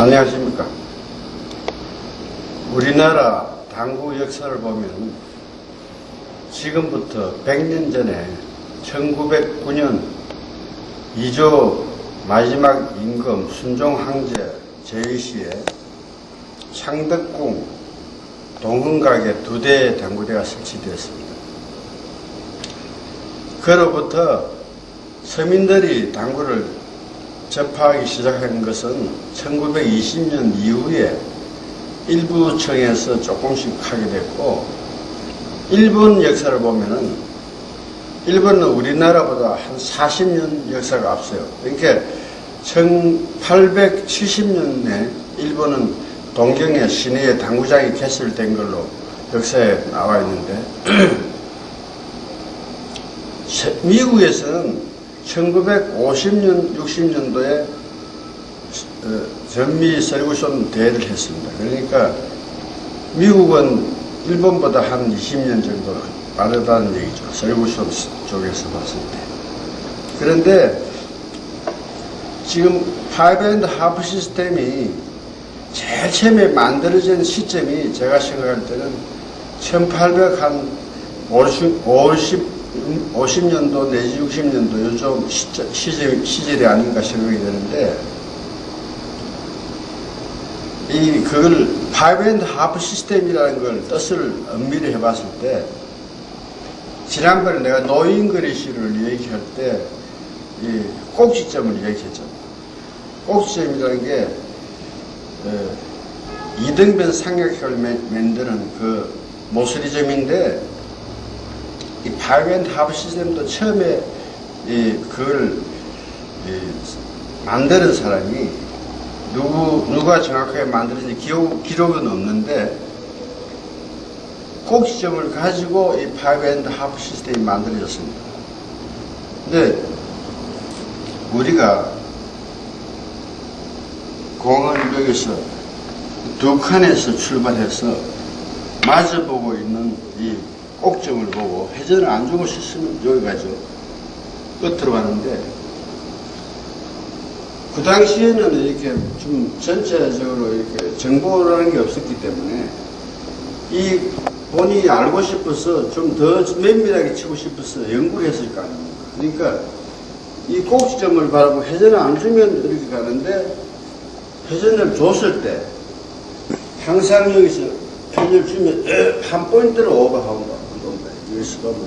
안녕하십니까. 우리나라 당구 역사를 보면 지금부터 100년 전에 1909년 이조 마지막 임금 순종 황제 제위시에 창덕궁 동흥각에 2대의 당구대가 설치되었습니다. 그로부터 서민들이 당구를 접하기 시작한 것은 1920년 이후에 일부 층에서 조금씩 하게 됐고, 일본 역사를 보면은 일본은 우리나라보다 한 40년 역사가 앞서요. 그러니까 1870년에 일본은 동경의 시내에 당구장이 개설된 걸로 역사에 나와 있는데 미국에서는 1950년, 60년도에 전미 설구손 대회를 했습니다. 그러니까 미국은 일본보다 한 20년 정도 빠르다는 얘기죠. 설구손 쪽에서 봤을 때. 그런데 지금 파이브 앤드 하프 시스템이 제일 처음에 만들어진 시점이 제가 생각할 때는 1850년도 내지 60년도 요즘 시절이 아닌가 생각이 되는데, 그걸 파이브 앤드 하프 시스템이라는 걸 뜻을 엄밀히 해봤을 때, 지난번에 내가 노인그리시를 얘기할 때 이 꼭지점을 얘기했잖아요. 꼭지점이라는 게 이등변 삼각형을 만드는 그 모서리점인데, 이 파이브 앤드 하프 시스템도 처음에 그걸 만드는 사람이 누가 정확하게 만들었는지 기록은 없는데, 꼭지점을 가지고 이 파이브 앤드 하프 시스템이 만들어졌습니다. 근데 우리가 공원역에서 두 칸에서 출발해서 마주보고 있는 이 꼭점을 보고 회전을 안 주고 싶으면 여기 가죠. 끝으로 가는데, 그 당시에는 이렇게 좀 전체적으로 이렇게 정보라는 게 없었기 때문에 이 본인이 알고 싶어서 좀 더 면밀하게 치고 싶어서 연구를 했을 거 아닙니까? 그러니까 이 꼭지점을 바라보고 회전을 안 주면 이렇게 가는데, 회전을 줬을 때 항상 여기서 회전을 주면 한 포인트를 오버하고 여기서 보면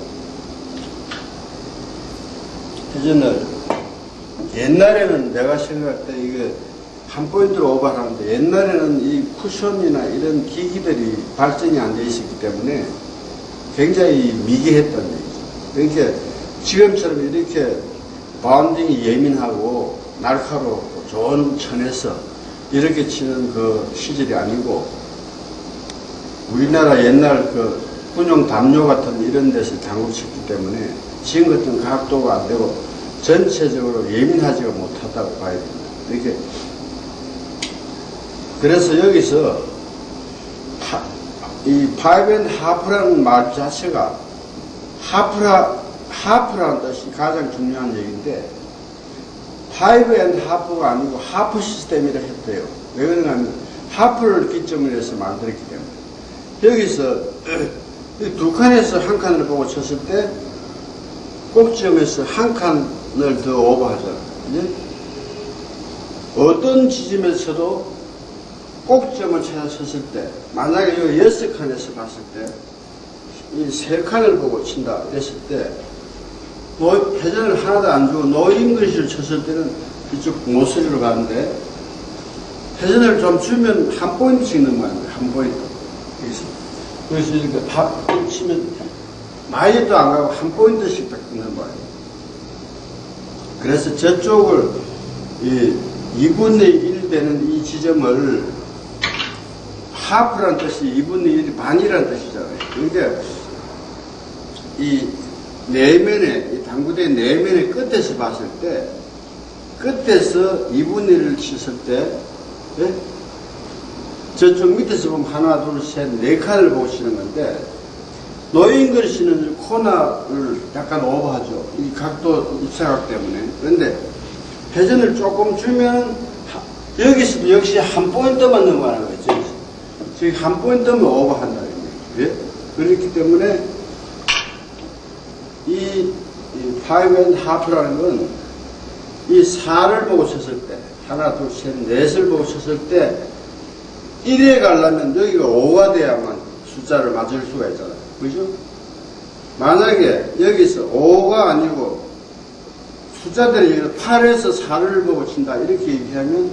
회전을, 옛날에는 내가 생각할 때 이게 한 포인트로 오버하는데, 옛날에는 이 쿠션이나 이런 기기들이 발전이 안 돼 있었기 때문에 굉장히 미개했다는 얘기죠. 그러니까 지금처럼 이렇게 바운딩이 예민하고 날카롭고 좋은 천에서 이렇게 치는 그 시절이 아니고, 우리나라 옛날 그 군용 담요 같은 이런 데서 당구를 쳤기 때문에 지금 같은 각도가 안 되고 전체적으로 예민하지가 못하다고 봐야 됩니다. 이렇게. 그래서 여기서 이 파이브 앤드 하프라는 말 자체가 하프라는 뜻이 가장 중요한 얘기인데, 파이브 앤드 하프가 아니고 하프 시스템이라 했대요. 왜 그런가 하면 하프를 기점으로 해서 만들었기 때문에. 여기서 두 칸에서 한 칸을 보고 쳤을 때 꼭지점에서 한 칸을 더 오버하잖아요. 어떤 지점에서 쳐도 꼭지점을 찾아 쳤을 때, 만약에 여기 6칸에서 봤을 때 이 3칸을 보고 친다 이랬을 때 회전을 하나도 안 주고 노인그리시를 쳤을 때는 이쪽 모서리로 가는데, 회전을 좀 주면 한 포인트씩 넣는 거예요. 한 포인트. 그래서 이렇게 밥 치면 많이도 안 가고 한 포인트씩 딱 넣는 거예요. 그래서 저쪽을 2분의 1 되는 이 지점을, 하프라는 뜻이 2분의 1이 반이라는 뜻이잖아요. 그런데 이 내면에, 이 당구대 내면의 끝에서 봤을 때, 끝에서 2분의 1을 쳤을 때, 예? 저쪽 밑에서 보면 하나, 둘, 셋, 4칸을 보고 치는 건데, 노인그리시는 코너를 약간 오버하죠. 이 각도, 입사각 때문에. 그런데 회전을 조금 주면 여기서도 역시 한 포인트만 넘어가는 거죠. 저기 한 포인트면 오버한다. 예? 그렇기 때문에 이 5.5라는 건 이 4를 보고 쳤을 때, 하나, 둘, 셋, 넷을 보고 쳤을 때 1에 가려면 여기가 5가 돼야만 숫자를 맞을 수가 있잖아요. 그죠? 만약에 여기서 5가 아니고 숫자들이 8에서 4를 보고 친다 이렇게 얘기하면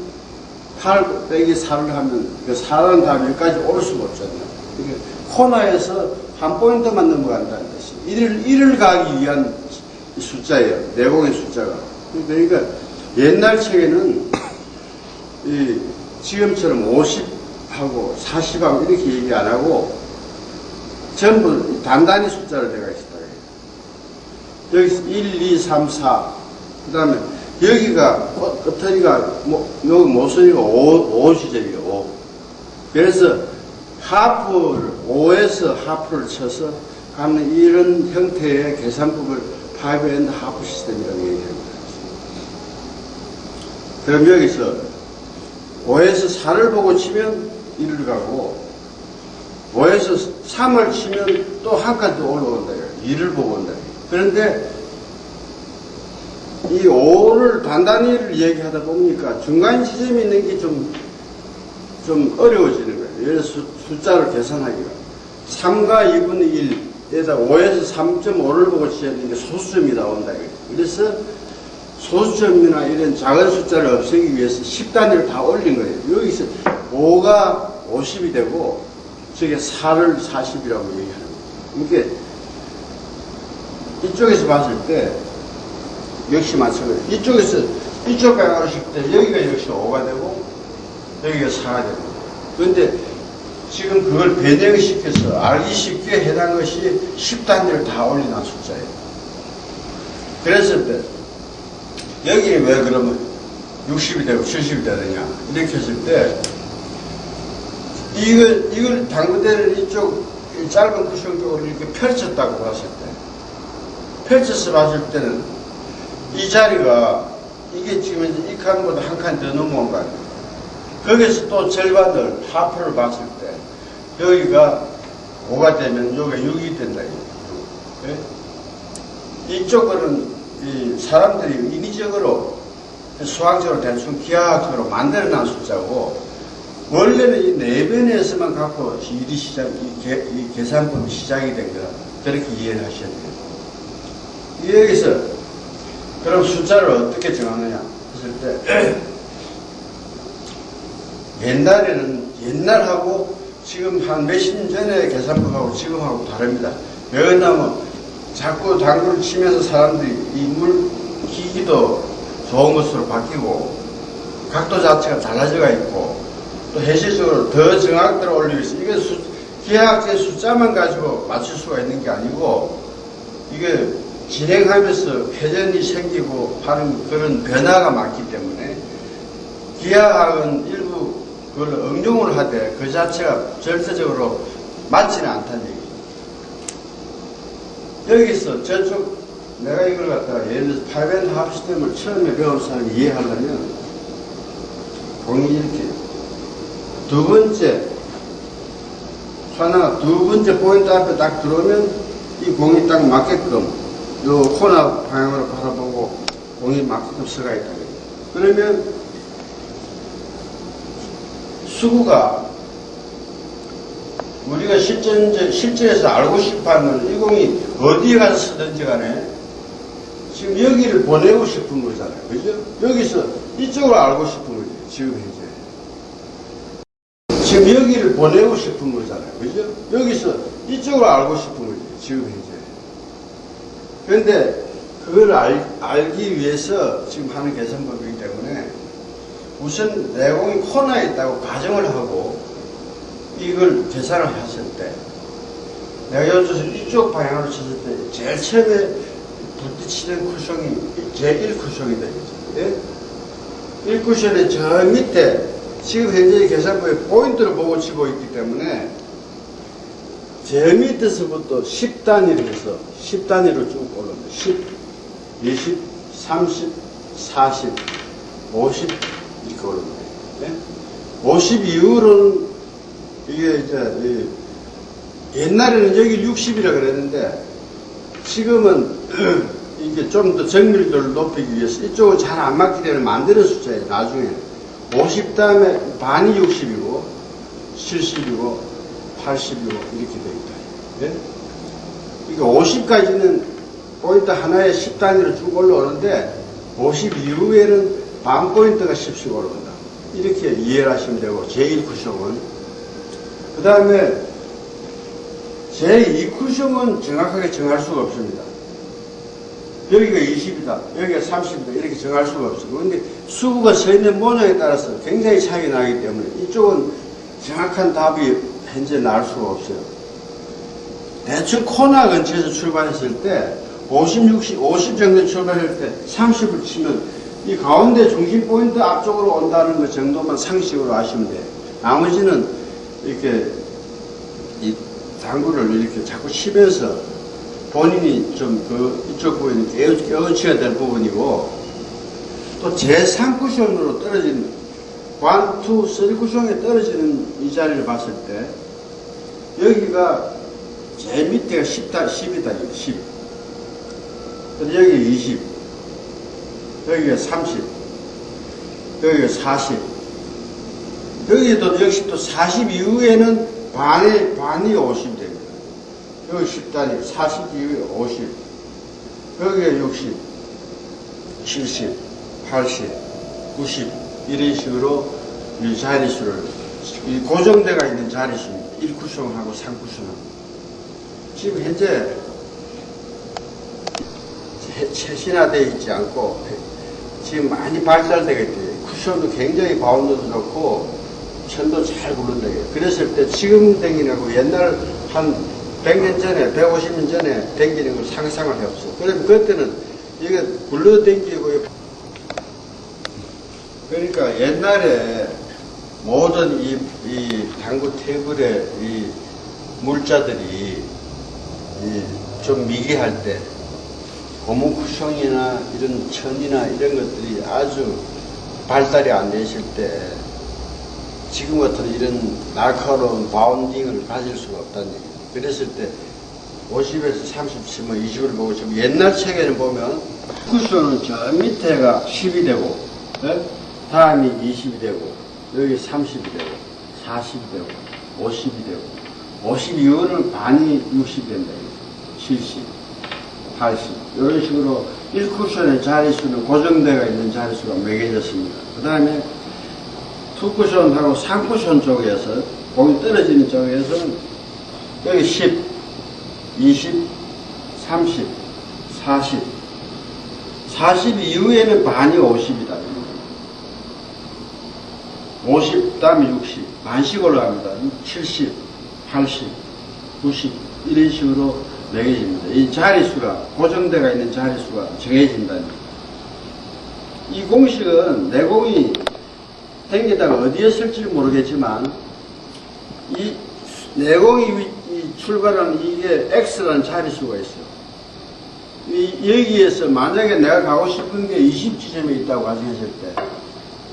8 빼기 4를 하면 그 4라는 다음 여기까지 올 수가 없잖아요. 이게 코너에서 한 포인트만 넘어간다는 뜻이 1을 가기 위한 숫자예요. 내공의 숫자가. 그러니까 옛날 책에는 이 지금처럼 50하고 40하고 이렇게 얘기 안 하고 전부 단단히 숫자를 내가 있었다. 여기서 1, 2, 3, 4. 그 다음에 여기가 끝터리가 여기 모서리가 5 지점이에요. 5. 그래서 하프를 5에서 하프를 쳐서 가는 이런 형태의 계산법을 5.5 시스템이라고 얘기합니다. 그럼 여기서 5에서 4를 보고 치면 1을 가고 5에서 3을 치면 또 한 칸 더 올라온다. 2를 보고 온다. 그런데 이 5를 단단히를 얘기하다 보니까 중간 지점이 있는 게 좀 어려워지는 거예요. 예를 들어서 숫자를 계산하기가. 3과 2분의 1에다 5에서 3.5를 보고 치야 되는 게 소수점이 나온다. 그래서 소수점이나 이런 작은 숫자를 없애기 위해서 10단위를 다 올린 거예요. 여기서 5가 50이 되고 저게 4를 40이라고 얘기하는 거예요. 이게 이쪽에서 봤을 때 역시 마찬가지예요. 이쪽에서 이쪽 방향으로 칠 때 여기가 역시 5가 되고 여기가 4가 되고 그런데 지금 그걸 변형시켜서 알기 쉽게 해당 것이 10단위를 다 올려놓은 숫자예요. 그랬을 때 여기는 왜 그러면 60이 되고 70이 되느냐 이렇게 했을 때 이걸 당구대를 이쪽 짧은 쿠션 쪽으로 이렇게 펼쳤다고 봤을 때 펼쳐서 봤을 때는 이 자리가 이게 지금 이제 이 칸보다 한 칸 더 넘어온 거 아니에요. 거기서 또 절반을 하프를 봤을 때 여기가 5가 되면 여기가 6이 된다. 예? 이쪽은 이 사람들이 인위적으로 수학적으로 대충 기하학적으로 만들어낸 숫자고 원래는 이 내변에서만 갖고 일이 이 계산법이 시작이 된 거라 그렇게 이해를 하셔야 돼요. 여기서 그럼 숫자를 어떻게 정하느냐 했을 때 옛날하고 지금 한 몇십 년 전에 계산법하고 지금하고 다릅니다. 왜냐하면 자꾸 당구를 치면서 사람들이 이 물 기기도 좋은 것으로 바뀌고 각도 자체가 달라져가 있고 또 해실적으로 더 정확도를 올리기 위해서 이게 기하학적 숫자만 가지고 맞출 수가 있는 게 아니고 이게 진행하면서 회전이 생기고 하는 그런 변화가 많기 때문에 기하학은 일부 그걸 응용을 하되 그 자체가 절대적으로 맞지는 않다는 얘기죠. 여기서 저쪽 내가 이걸 갖다가 예를 들어서 8.5 시스템을 처음에 배운 사람이 이해하려면 공이 이렇게 두 번째 하나 두 번째 포인트 앞에 딱 들어오면 이 공이 딱 맞게끔 요 코너 방향으로 바라보고 공이 맞게끔 서가 있다. 그러면 수구가 우리가 실전에서 알고 싶어하는 이 공이 어디에 가서 쓰든지 간에 지금 여기를 보내고 싶은 거잖아요. 그죠? 여기서 이쪽으로 알고 싶은 거죠. 지금 현재. 지금 여기를 보내고 싶은 거잖아요. 그죠? 여기서 이쪽으로 알고 싶은 거죠. 지금 현재. 그런데 그걸 알기 위해서 지금 하는 계산법이기 때문에 우선 내공이 코너에 있다고 가정을 하고 이걸 계산을 했을 때 내가 여기서 이쪽 방향으로 쳤을 때 제일 처음에 부딪히는 쿠션이 제1쿠션이 되겠죠. 예? 1쿠션의 저 밑에 지금 현재 계산법의 포인트를 보고 치고 있기 때문에 제 밑에서부터 10단위로 해서 10단위로 쭉 올라옵니다. 10, 20, 30, 40, 50 이렇게 올라옵니다. 50 이후로는 이게 이제 옛날에는 여기 60이라 그랬는데 지금은 이게 좀 더 정밀도를 높이기 위해서 이쪽은 잘 안 맞기 때문에 만드는 숫자예요. 나중에 50 다음에 반이 60이고 70이고 80이고 이렇게 되어 있다. 네? 그러니까 50까지는 포인트 하나에 10단위로 쭉 올라오는데 50 이후에는 반 포인트가 10씩 올라온다. 이렇게 이해를 하시면 되고 제1쿠션은 그 다음에 제2쿠션은 정확하게 정할 수가 없습니다. 여기가 20이다, 여기가 30이다 이렇게 정할 수가 없어요. 그런데 수구가 서 있는 모양에 따라서 굉장히 차이가 나기 때문에 이쪽은 정확한 답이 현재 나올 수가 없어요. 대충 코너 근처에서 출발했을 때 50, 60, 50 정도 출발할 때 30을 치면 이 가운데 중심 포인트 앞쪽으로 온다는 것 정도만 상식으로 아시면 돼요. 나머지는 이렇게 이 당구를 이렇게 자꾸 치면서 본인이 좀 이쪽 부분이 깨우쳐야 될 부분이고 또 제3쿠션으로 떨어지는 1, 2, 3쿠션에 떨어지는 이 자리를 봤을 때 여기가 제일 밑에가 10이다, 10. 여기 20, 여기가 30, 여기가 40. 여기도 역시 또 40 이후에는 반이 50 됩니다. 여기 10단위, 40 이후에 50, 여기가 60, 70, 80, 90 이런 식으로 이 자릿수를 이 고정대가 있는 자릿수입니다. 1쿠션하고 3쿠션하고 지금 현재 최신화되어 있지 않고 지금 많이 발달되어 있대요. 쿠션도 굉장히 바운드도 좋고 천도 잘 굴른다. 그랬을 때 지금 댕기라고 옛날 한 100년 전에 150년 전에 댕기는 걸 상상을 해봤어. 그러면 그때는 이게 굴러 댕기고 그러니까 옛날에 모든 이 당구 테이블의 이 물자들이 좀 미개할 때 고무 쿠션이나 이런 천이나 이런 것들이 아주 발달이 안 돼 있을 때 지금 같은 이런 날카로운 바운딩을 가질 수가 없다는 얘기예요. 그랬을 때 50에서 30 치면 20을 보고 지금 옛날 책에는 보면 쿠션은 저 밑에가 10이 되고 다음이 20이 되고 여기 30이 되고 40이 되고 50이 되고 50 이후는 반이 60이 된다. 70, 80 이런 식으로 1쿠션의 자릿수는 고정되어 있는 자릿수가 매겨졌습니다. 그 다음에 2쿠션하고 3쿠션 쪽에서 공이 떨어지는 쪽에서는 여기 10, 20, 30, 40 40 이후에는 반이 50이다. 50 다음에 60 반씩 올라갑니다. 70, 80, 90 이런 식으로 매겨집니다. 이 자릿수가 고정되어 있는 자릿수가 정해진다. 이 공식은 내 공이 댕기다가 어디에 쓸지 모르겠지만 이 내공이 출발하는 이게 X라는 자릿수가 있어요. 여기에서 만약에 내가 가고 싶은 게 20지점에 있다고 가정했을 때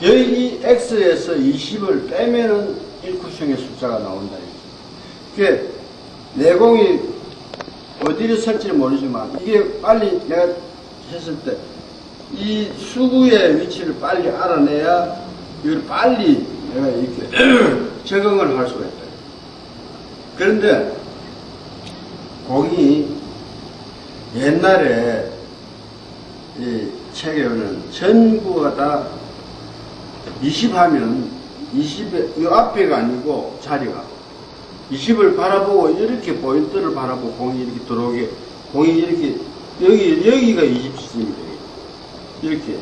여기 X에서 20을 빼면은 1쿠션의 숫자가 나온다. 그게 내공이 어디를 쓸지 모르지만 이게 빨리 내가 했을 때 이 수구의 위치를 빨리 알아내야 이걸 빨리 내가 이렇게 적응을 할 수가 있다. 그런데 공이 옛날에 이 책에는 전부가 다 20 하면 20의 이 앞에가 아니고 자리가 20을 바라보고 이렇게 포인트를 바라보고 공이 이렇게 들어오게 공이 이렇게 여기가 20입니다. 이렇게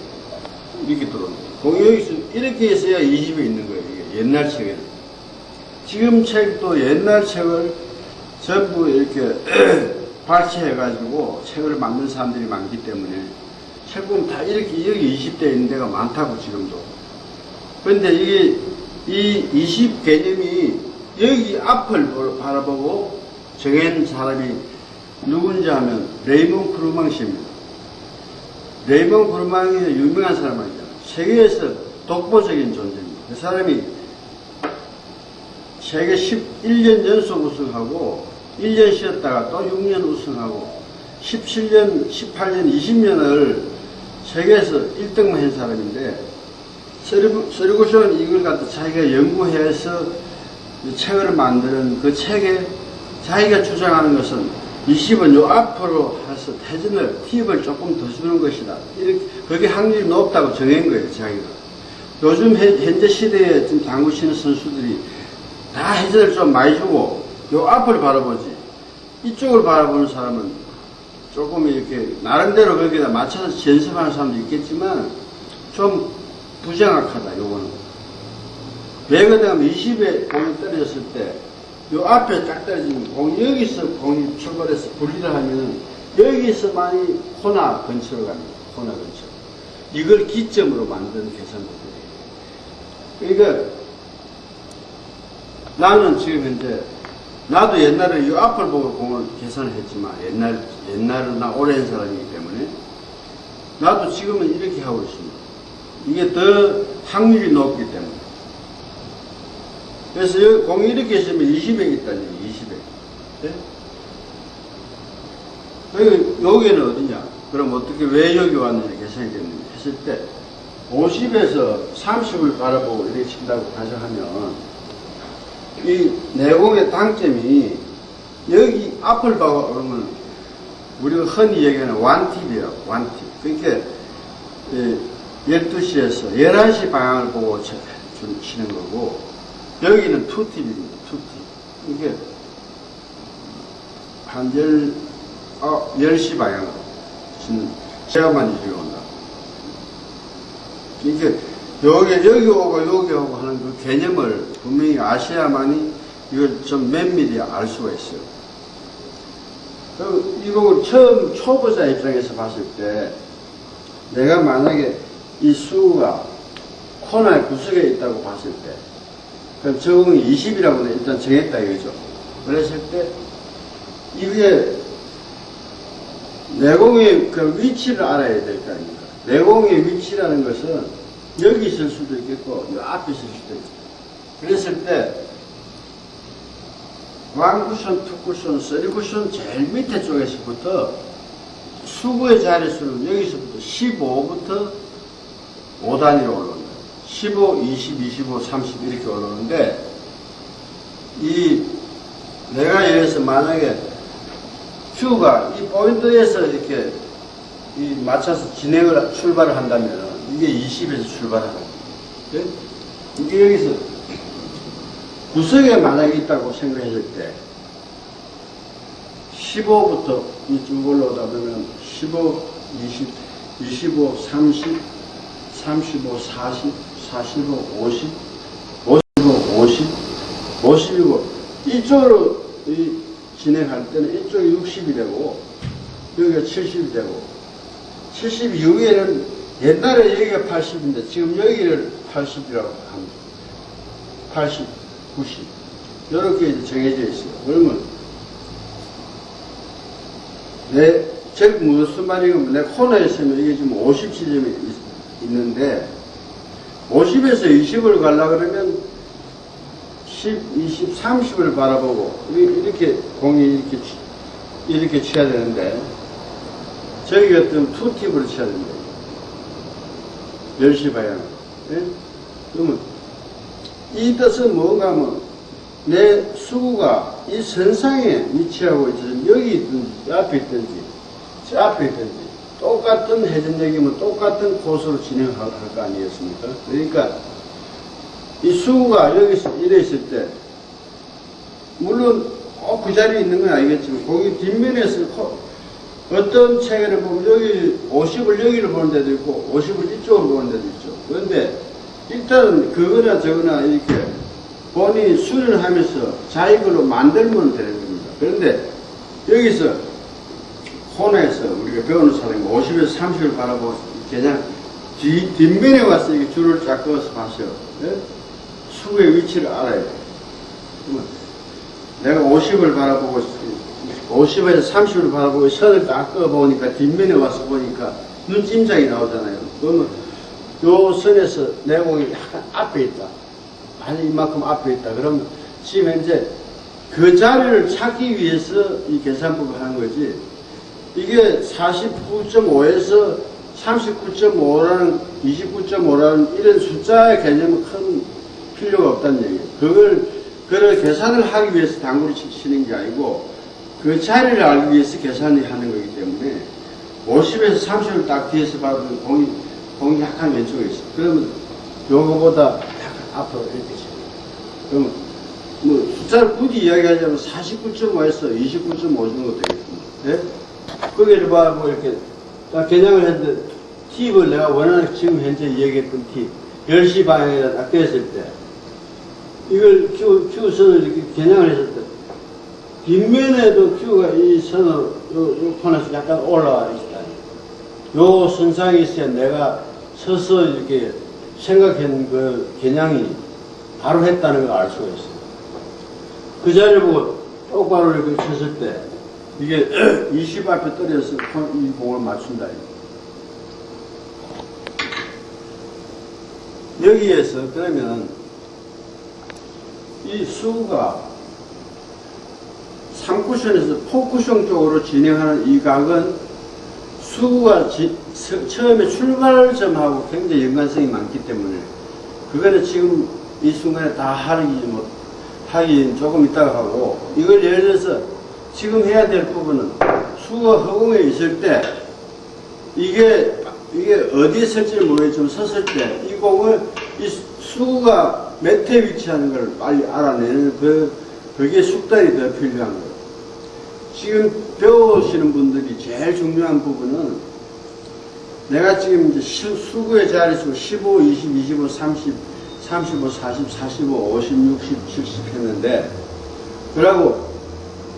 들어오는 거예요. 공이 여기서 이렇게 해서야 20이 있는 거예요. 이게 옛날 책에는. 지금 책도 옛날 책을 전부 이렇게 발췌해가지고 책을 만든 사람들이 많기 때문에 책 보면 다 이렇게 여기 20대 있는 데가 많다고 지금도. 그런데 이게 이 20 개념이 여기 앞을 바라보고 정한 사람이 누군지 하면 레이몬 크루망시입니다. 레이몬 크루망이 유명한 사람 아니잖아요. 세계에서 독보적인 존재입니다. 그 사람이 세계 11년 연속 우승하고 1년 쉬었다가 또 6년 우승하고 17년, 18년, 20년을 세계에서 1등만 한 사람인데 서리구션 이걸 갖다 자기가 연구해서 책을 만드는 그 책에 자기가 주장하는 것은 20은 요 앞으로 해서 태전을 팁을 조금 더 주는 것이다. 이렇게 그게 확률이 높다고 정한 거예요, 자기가. 요즘 현재 시대에 지금 당구 치는 선수들이 다 회전을 좀 많이 주고 요 앞을 바라보지. 이쪽을 바라보는 사람은 조금 이렇게 나름대로 거기다 맞춰서 연습하는 사람도 있겠지만 좀 부정확하다, 요거는. 왜 그러냐면 20에 공이 떨어졌을 때 요 앞에 딱 떨어지면 여기서 공이 출발해서 분리를 하면은 여기서 많이 코나 근처로 갑니다. 코나 근처. 이걸 기점으로 만든 계산법이에요. 그러니까 나는 지금 현재 나도 옛날에 이 앞을 보고 공을 계산을 했지만 옛날은 나 오래 한 사람이기 때문에 나도 지금은 이렇게 하고 있습니다. 이게 더 확률이 높기 때문에. 그래서 여기 공이 이렇게 있으면 20에 있다니, 20에. 네? 여기는 어디냐? 그럼 어떻게, 왜 여기 왔느냐 계산이 됐느냐 했을 때 50에서 30을 바라보고 이렇게 친다고 가정하면 이 내공의 당점이 여기 앞을 보고 그러면 우리가 흔히 얘기하는 원팁이에요. 원팁. 그러니까 12시에서 11시 방향을 보고 치는 거고 여기는 투팁입니다. 투팁. 이게 한 10시 방향으로 치는 제가만 이쪽에 온다. 그러니까 여기 오고 여기 오고 하는 그 개념을 분명히 아셔야만이 이걸 좀 면밀히 알 수가 있어요. 이거 처음 초보자 입장에서 봤을 때 내가 만약에 이 수가 코너의 구석에 있다고 봤을 때 그럼 적응이 20이라고 일단 정했다 이거죠. 그랬을 때 이게 내공의 그 위치를 알아야 될 거 아닙니까? 내공의 위치라는 것은 여기 있을 수도 있겠고 이 앞에 있을 수도 있고 그랬을 때 왕쿠션, 투쿠션, 쓰리쿠션 제일 밑에 쪽에서부터 수구의 자릿수는 여기서부터 15부터 5단위로 올라온다. 15, 20, 25, 30 이렇게 올라오는데 내가 예를 들어서 만약에 큐가 이 포인트에서 이렇게 맞춰서 출발을 한다면 이게 20에서 출발하는 거예요. 이게 여기서 구석에 만약에 있다고 생각했을 때 15부터 쭉 올라오다 보면 15, 20, 25, 30, 35, 40, 45, 50, 55, 50, 50이고 이쪽으로 진행할 때는 이쪽이 60이 되고 여기가 70이 되고 70 이후에는 옛날에 여기가 80인데 지금 여기를 80이라고 합니다. 80, 90 이렇게 정해져 있어요. 그러면 무슨 말이냐면 내 코너에 있으면 이게 지금 57점이 있는데 50에서 20을 가려고 그러면 10, 20, 30을 바라보고 이렇게 공이 이렇게 쳐야 되는데 저기 같은 투팁으로 쳐야 됩니다. 10시 방향. 예? 그러면 이 뜻은 뭔가 하면 내 수구가 이 선상에 위치하고 있어서 여기 있든지 앞에 있든지 저 앞에 있든지 똑같은 회전력이면 똑같은 코스로 진행할 거 아니겠습니까? 그러니까 이 수구가 여기서 이래 있을 때 물론 그 자리에 있는 건 아니겠지만 거기 뒷면에서 어떤 체계를 보면 여기 50을 여기를 보는 데도 있고 50을 이쪽으로 보는 데도 있죠. 그런데 일단은 그거나 저거나 이렇게 본인이 수련하면서 자기 걸로 만들면 되는 겁니다. 그런데 여기서 코너에서 우리가 배우는 사람이 50에서 30을 바라보고 그냥 뒷면에 와서 이렇게 줄을 쫙 그어서 봤어요. 네? 수구의 위치를 알아야 돼요. 내가 50을 바라보고 50에서 30을 바라보고 선을 딱 그어보니까 뒷면에 와서 보니까 눈찜장이 나오잖아요. 그러면 요 선에서 내공이 약간 앞에 있다. 한 이만큼 앞에 있다. 그러면 지금 현재 그 자리를 찾기 위해서 이 계산법을 하는 거지. 이게 49.5에서 39.5라는 29.5라는 이런 숫자의 개념은 큰 필요가 없다는 얘기예요. 그걸 계산을 하기 위해서 당구를 치는 게 아니고 그 자리를 알기 위해서 계산을 하는 거기 때문에 50에서 30을 딱 뒤에서 봐도 공이 약간 왼쪽에 있어. 그러면 요거보다 약간 앞으로 이렇게 쳐. 그러면 뭐 숫자를 굳이 이야기하자면 49.5에서 29.5 정도 되겠습니다. 예? 거기를 봐, 뭐 이렇게 딱 겨냥을 했는데 팁을 내가 원하는 지금 현재 얘기했던 팁 10시 방향에다 딱 뗐을 때 이걸 Q선을 이렇게 겨냥을 했을 때 뒷면에도 Q가 이 선을 요 코너에서 약간 올라와 있다. 요 선상에 있어야 내가 서서 이렇게 생각한 그 겨냥이 바로 했다는 걸 알 수가 있어요. 그 자리를 보고 똑바로 이렇게 쳤을 때 이게 20 앞에 떨어져서 이 공을 맞춘다. 여기에서 그러면 이 수가 3쿠션에서 4쿠션 쪽으로 진행하는 이 각은 수가 처음에 출발점하고 굉장히 연관성이 많기 때문에 그거는 지금 이 순간에 다 하긴 조금 있다가 하고 이걸 예를 들어서 지금 해야 될 부분은 수가 허공에 있을 때 이게 어디에 설지를 모르겠지만 섰을 때 이 공을 이 수가 몇에 위치하는 걸 빨리 알아내는 그게 숙달이 더 필요한 거예요. 지금 배우시는 분들이 제일 중요한 부분은 내가 지금 이제 수구의 자릿수 15, 20, 25, 30, 35, 40, 45, 50, 60, 70 했는데 그러고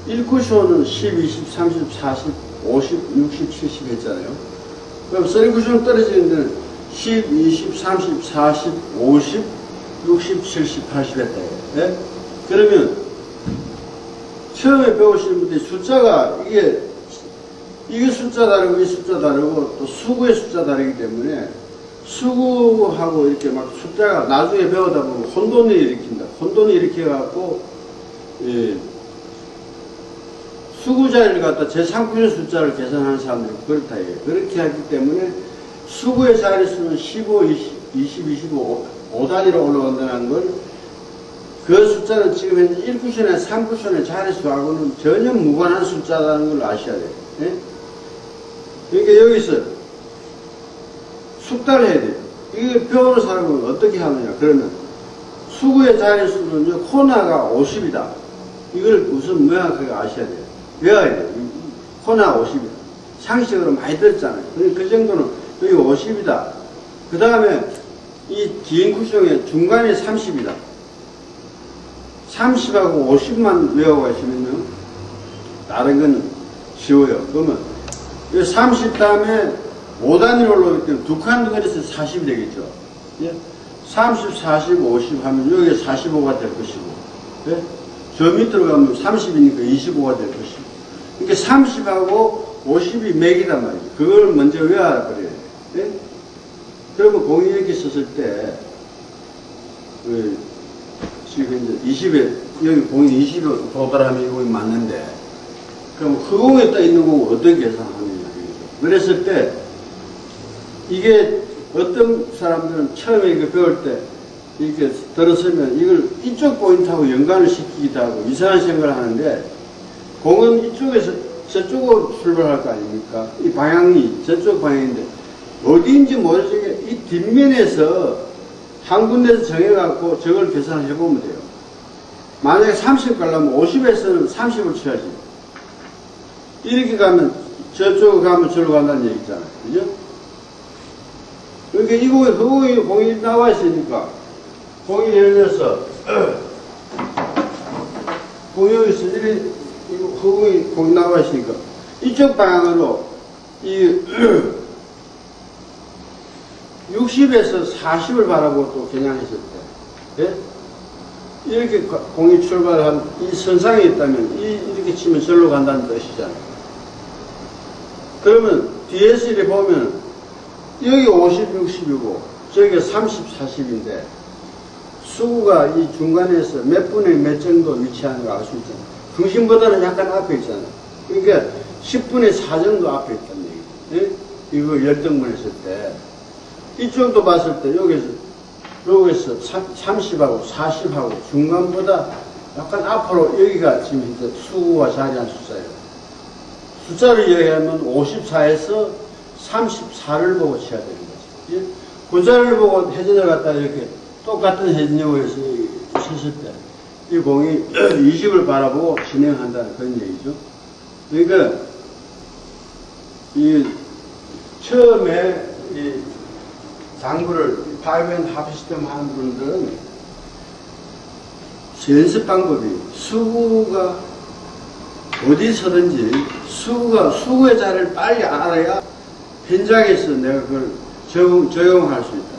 1쿠션은 10, 20, 30, 40, 50, 60, 70 했잖아요. 그럼 3쿠션 떨어지는 데는 10, 20, 30, 40, 50, 60, 70, 80 했다. 네? 그러면 처음에 배우시는 분들이 숫자가 이게 숫자 다르고 이 숫자 다르고 또 수구의 숫자 다르기 때문에 수구하고 이렇게 막 숫자가 나중에 배우다 보면 혼돈을 일으킨다. 혼돈을 일으켜갖고 수구 자리를 갖다 제3쿠션 숫자를 계산하는 사람들은 그렇다. 그렇게 하기 때문에 수구의 자릿수는 15, 20, 25, 5단위로 올라간다는 걸 그 숫자는 지금 현재 1쿠션에 3쿠션의 자릿수하고는 전혀 무관한 숫자라는 걸 아셔야 돼요. 예? 그러니까 여기서 숙달을 해야 돼요. 이걸 배우는 사람은 어떻게 하느냐. 그러면 수구의 자릿수는 코나가 50이다. 이걸 우선 명확하게 아셔야 돼요. 외워야 돼요. 코나 50이다. 상식으로 많이 들었잖아요. 그 정도는 여기 50이다. 그 다음에 이 긴 쿠션의 중간에 30이다. 30하고 50만 외워가시면요. 다른 건 쉬워요. 그러면 이 30 다음에 5단위로 올라오기 때문에 두 칸 그래서 40이 되겠죠. 예? 30, 40, 50 하면 여기 45가 될 것이고, 예? 저 밑으로 가면 30이니까 25가 될 것이고. 그러니까 30하고 50이 맥이단 말이죠. 그걸 먼저 외워야 그래요. 예? 그러면 공이 이렇게 썼을 때, 지금 이제 20에, 여기 공이 20에 도달하면 이 공이 맞는데, 그럼 허공에 떠 있는 공을 어떻게 계산하느냐. 그랬을 때, 이게 어떤 사람들은 처음에 이거 배울 때, 이렇게 들었으면 이걸 이쪽 포인트하고 연관을 시키기도 하고 이상한 생각을 하는데, 공은 이쪽에서 저쪽으로 출발할 거 아닙니까? 이 방향이 저쪽 방향인데, 어디인지 모르게 이 뒷면에서 한 군데서 정해갖고 저걸 계산을 해보면 돼요. 만약에 30 가려면 50에서는 30을 쳐야지. 이렇게 가면 저쪽으로 가면 저로 간다는 얘기 있잖아요. 그죠? 그러니까 이 공이 나와 있으니까 공이 예를 들어서 공이 여기서 공이 나와 있으니까 이쪽 방향으로 이 60에서 40을 바라보고 또 겨냥했을 때, 예? 이렇게 공이 출발한 이 선상에 있다면, 이렇게 치면 절로 간다는 뜻이잖아요. 그러면 뒤에서 이렇게 보면, 여기 50, 60이고, 저게 30, 40인데 수구가 이 중간에서 몇 분의 몇 정도 위치하는 거 알 수 있잖아요. 중심보다는 약간 앞에 있잖아요. 그러니까 10분의 4 정도 앞에 있다는 얘기예요. 예? 이거 열등분 했을 때 이쪽도 봤을 때 여기서 30하고 40하고 중간보다 약간 앞으로 여기가 지금 이제 수구가 자리한 숫자예요. 숫자를 이야기하면 54에서 34를 보고 쳐야 되는 거죠. 예? 그 자리를 보고 회전을 갖다 이렇게 똑같은 회전력에서 쳤을 때 이 공이 20을 바라보고 진행한다는 그런 얘기죠. 그러니까 이 처음에 이 당구를 파이브앤 하프 시스템 하는 분들은 연습 방법이 수구가 어디 서든지 수구의 자리를 빨리 알아야 현장에서 내가 그걸 적용할 수 있다.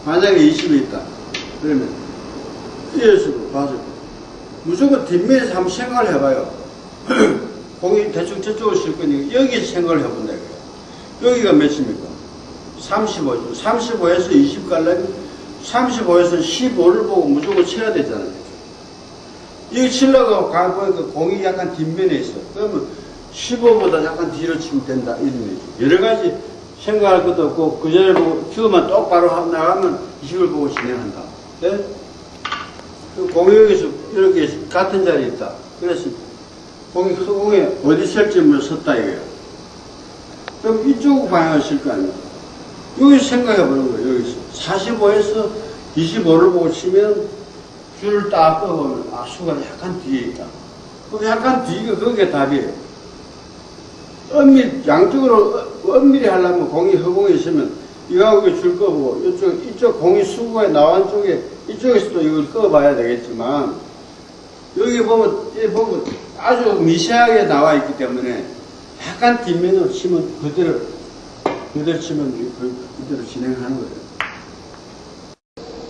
만약에 20이 있다. 그러면 이래서 봐서 무조건 뒷면에서 한번 생각을 해봐요. 공이 대충 저쪽으로 칠 거니까 여기서 생각을 해본다 이거예요. 여기가 몇입니까? 35죠. 35에서 20 가려면 35에서 15를 보고 무조건 쳐야 되잖아요. 여기 치려고 가보니까 공이 약간 뒷면에 있어. 그러면 15보다 약간 뒤로 치면 된다. 이런 얘기죠. 여러 가지 생각할 것도 없고 그 전에 보고 큐만 똑바로 나가면 20을 보고 진행한다. 네? 공이 여기서 이렇게 같은 자리에 있다. 그래서 공이 허공에 어디 설점을 섰다 이거예요. 그럼 이쪽 방향을 쓸 거 아니에요. 여기서 생각해 보는 거예요. 여기서 45에서 25를 보고 치면 줄을 딱 떠보면 수가 약간 뒤에 있다. 그럼 약간 뒤가 그게 답이에요. 양쪽으로 엄밀히 하려면 공이 허공에 있으면 이거하고 줄 거고 이쪽 공이 수구가 나온 쪽에 이쪽에서도 이걸 꺼봐야 되겠지만 여기 보면 아주 미세하게 나와 있기 때문에 약간 뒷면으로 치면 그대로 치면 그대로 진행하는 거예요.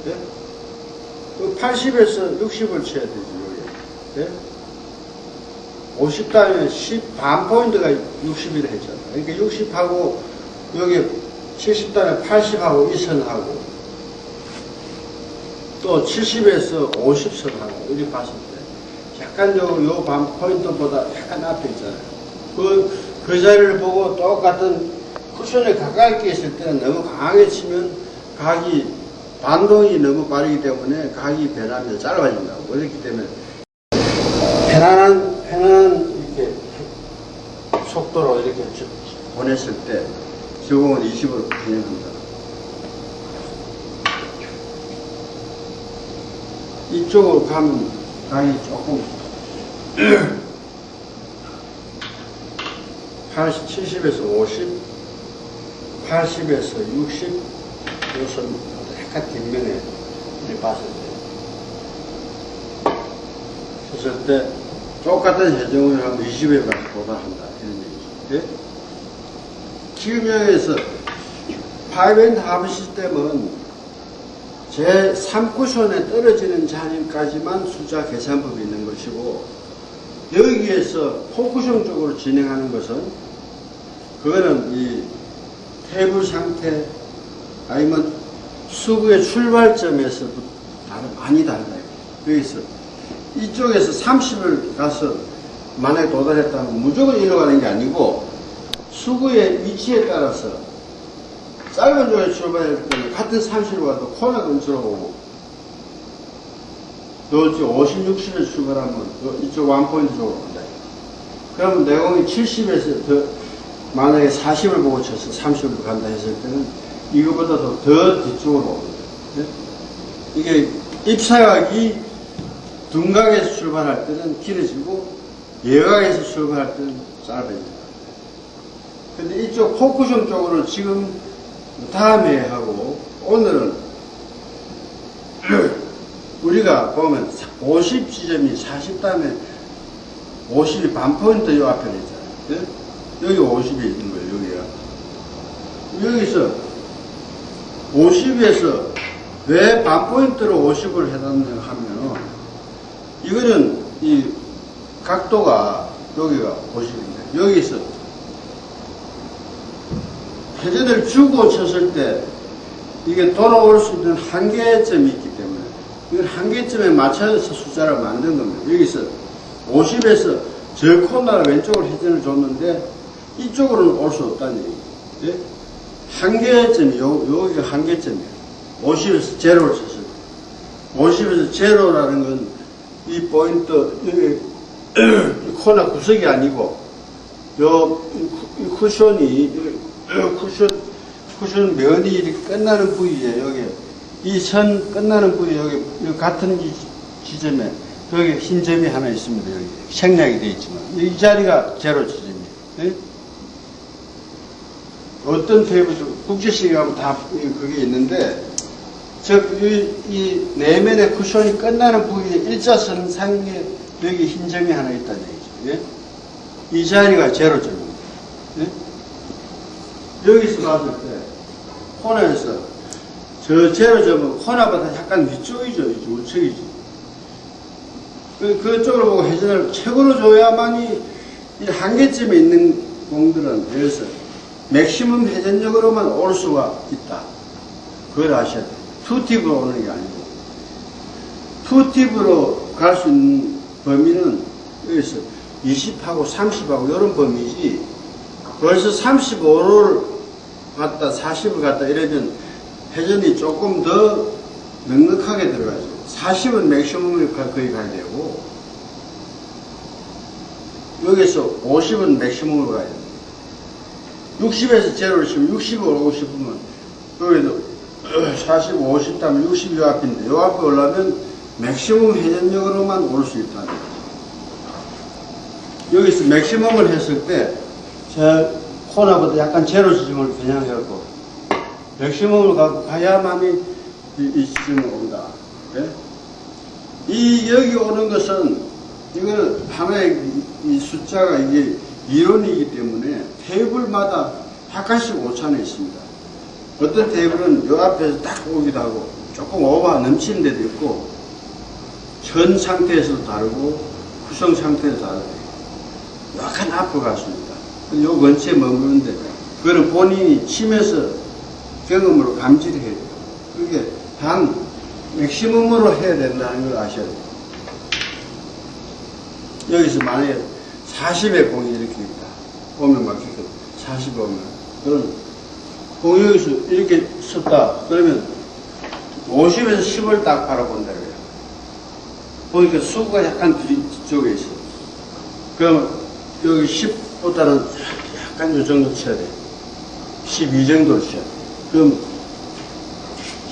네? 80에서 60을 쳐야 되죠. 여기. 네? 50 다음에 10 반 포인트가 60이라 했잖아요. 그러니까 60하고 여기 70 다음에 80하고 2선하고 또 70에서 50선하고 이렇게 봤을 때 약간 요 반 포인트보다 약간 앞에 있잖아요. 그 자리를 보고 똑같은 쿠션에 가까이 있을 때는 너무 강하게 치면 각이 반동이 너무 빠르기 때문에 각이 변하면서 짧아진다고. 그렇기 때문에 편안한 이렇게 속도로 이렇게 보냈을 때 저공은 20으로 진행합니다. 이쪽으로 가면 각이 조금 70에서 50, 80에서 60, 요선 약간 뒷면에 봤을 때 했을 때 똑같은 해정을 하면 20에 도달한다 이런 얘기죠. 기음형에서 파이브앤 하프 시스템은 제 3쿠션에 떨어지는 자리까지만 숫자 계산법이 있는 것이고 여기에서 4쿠션 쪽으로 진행하는 것은 그거는 이 테이블 상태 아니면 수구의 출발점에서 많이 달라요. 여기서 이쪽에서 30을 가서 만약에 도달했다면 무조건 일로 가는 게 아니고 수구의 위치에 따라서 짧은 쪽에 출발할 때는 같은 30을 가도 코너 근처로 오고 또 50, 60에 출발하면 이쪽 원포인트 쪽으로 온다. 그러면 내공이 70에서 만약에 40을 보고 쳐서 30을 간다 했을 때는 이거보다도 더 뒤쪽으로 옵니다. 네? 이게 입사각이 둔각에서 출발할 때는 길어지고 예각에서 출발할 때는 짧아집니다. 근데 이쪽 포쿠션 쪽으로 지금 다음에 하고 오늘은 우리가 보면 50 지점이 40 다음에 50이 반 포인트 요 앞에 있잖아요. 네? 여기 50이 있는 거예요. 여기서 50에서 왜 반 포인트로 50을 해놨냐 하면 이거는 이 각도가 여기가 50인데 여기서 회전을 주고 쳤을 때 이게 돌아올 수 있는 한계점이 있기 때문에 이건 한계점에 맞춰서 숫자를 만든 겁니다. 여기서 50에서 저 코너를 왼쪽으로 회전을 줬는데 이쪽으로는 올 수 없다는 얘기예요. 예? 한계점이 여기가 한계점이에요. 50에서 제로를 쳤을 때 50에서 제로라는 건 이 포인트 여기 이 코너 구석이 아니고 이 쿠션이 쿠션 면이 이렇게 끝나는 부위에 여기 이 선 끝나는 부위 여기 같은 지점에 여기 흰 점이 하나 있습니다. 여기 생략이 되어 있지만 이 자리가 제로 지점이에요. 네? 어떤 테이블도 국제시계 가면 다 그게 있는데 이 내면의 쿠션이 끝나는 부위에 일자선 상에 여기 흰 점이 하나 있다는 얘기죠. 예? 이 자리가 제로점입니다. 예? 여기서 봤을 때 코너에서 저 제로점은 코너보다 약간 위쪽이죠. 우측이죠. 그쪽으로 보고 회전을 최고로 줘야만이 이 한계점에 있는 공들은 여기서 맥시멈 회전력으로만 올 수가 있다. 그걸 아셔야 돼요. 투팁으로 오는 게 아니고 투팁으로 갈 수 있는 범위는 여기서 20하고 30하고 이런 범위지 벌써 35를 갔다 40을 갔다 이러면 회전이 조금 더 넉넉하게 들어가죠. 40은 맥시멈을 거의 가야 되고 여기서 50은 맥시멈으로 가야 돼요. 60에서 제로를 치면 60을 오고 싶으면 여기도 40, 50 다음에 60이 요 앞인데 요 앞에 올라면 맥시멈 회전력으로만 올 수 있다는 거죠. 여기서 맥시멈을 했을 때 저 코너보다 약간 제로 지점을 겨냥해갖고 맥시멈을 갖고 가야만이 이 지점에 온다. 네? 여기 오는 것은 이거는 하나의 이 숫자가 이게 이론이기 때문에 테이블마다 약간씩 오차는 있습니다. 어떤 테이블은 요 앞에서 딱 오기도 하고 조금 오버가 넘치는 데도 있고 전 상태에서도 다르고 구성 상태에서 다르고 약간 앞으로 갔습니다. 요 근처에 머무는데 그거는 본인이 치면서 경험으로 감지를 해야 돼요. 그게 단 맥시멈으로 해야 된다는 걸 아셔야 돼요. 여기서 만약에 40의 공이 이렇게 있다. 오면 막 이렇게 40에 오면 그럼 공이 여기서 이렇게 섰다. 그러면 50에서 10을 딱 바라본다. 보니까 수가 약간 뒤쪽에 있어. 그럼 여기 10보다는 약간 요 정도 쳐야 돼. 12 정도를 쳐야 돼. 그럼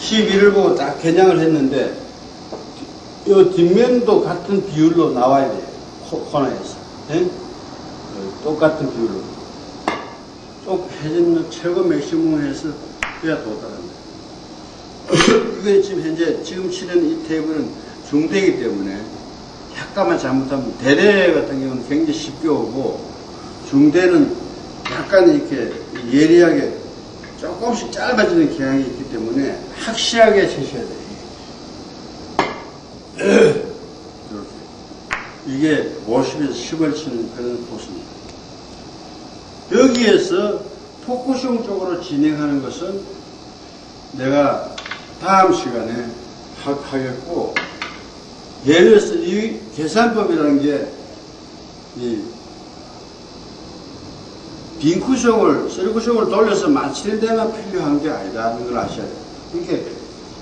12를 보고 딱 겨냥을 했는데 요 뒷면도 같은 비율로 나와야 돼요. 코너에서. 네? 똑같은 비율로. 또 회전력 최고 맥시멈을 해서 그래야 도달합니다. 이건 지금 현재 지금 치는 이 테이블은 중대이기 때문에 약간만 잘못하면 대대 같은 경우는 굉장히 쉽게 오고 중대는 약간 이렇게 예리하게 조금씩 짧아지는 경향이 있기 때문에 확실하게 치셔야 돼요. 이렇게. 이게 50에서 10을 치는 그런 코스입니다. 여기에서 포쿠션 쪽으로 진행하는 것은 내가 다음 시간에 하겠고, 예를 들어서 이 계산법이라는 게 빈 쿠션을, 쓰리 쿠션을 돌려서 맞추는 데만 필요한 게 아니라는 걸 아셔야 돼요. 이렇게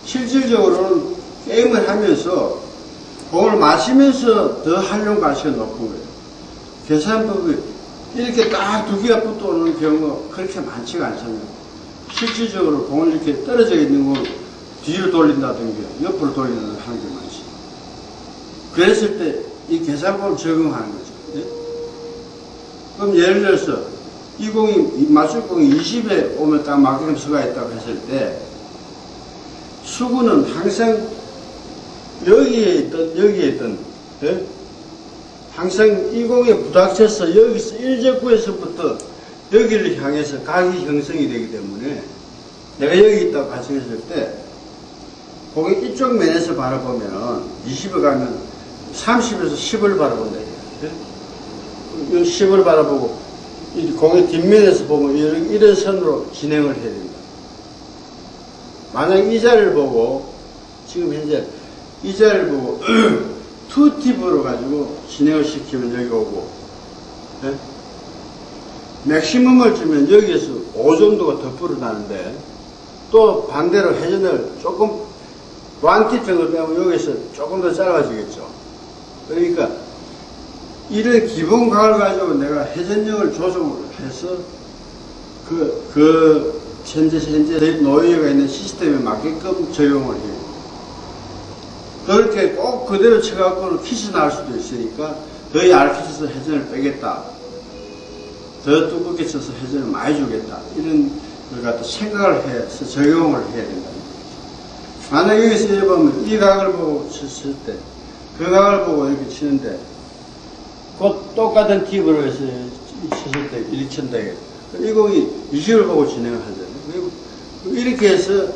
실질적으로는 게임을 하면서 공을 마시면서 더 활용 가치가 높은 거예요. 계산법이 이렇게 딱 두 개가 붙어 오는 경우가 그렇게 많지가 않잖아요. 실질적으로 공을 이렇게 떨어져 있는 걸 뒤로 돌린다든지 옆으로 돌린다든지 하는 게 많지. 그랬을 때 이 계산법을 적용하는 거죠. 네? 그럼 예를 들어서 이 공이, 맞출 공이 20에 오면 딱 맞게끔 서가 있다고 했을 때 수구는 항상 여기에 있던, 네? 항상 이 공에 부닥쳐서 여기서 1적구에서부터 여기를 향해서 각이 형성이 되기 때문에 내가 여기 있다고 가정했을 때 공이 이쪽 면에서 바라보면 20을 가면 30에서 10을 바라본다. 이 10을 바라보고 이 공의 뒷면에서 보면 이런 선으로 진행을 해야 된다. 만약 이 자리를 보고, 지금 현재 이 자리를 보고, 투팁으로 가지고 진행을 시키면 여기 오고, 네? 맥시멈을 주면 여기에서 5 정도가 더 불어나는데, 또 반대로 회전을 조금, 완팁 정도 빼면 여기서 조금 더 짧아지겠죠. 그러니까, 이런 기본각을 가지고 내가 회전력을 조정을 해서, 현재 노이어가 있는 시스템에 맞게끔 적용을 해요. 그렇게 꼭 그대로 쳐갖고는 퀴즈 나올 수도 있으니까 더 얇게 쳐서 회전을 빼겠다. 더 두껍게 쳐서 회전을 많이 주겠다. 이런 걸 갖다 생각을 해서 적용을 해야 된다. 만약 여기서 예를 보면 이 각을 보고 쳤을 때, 그 각을 보고 이렇게 치는데, 곧 똑같은 팁으로 해서 쳤을 때 이렇게 친다. 이 공이 이 식을 보고 진행을 하잖아요. 이렇게 해서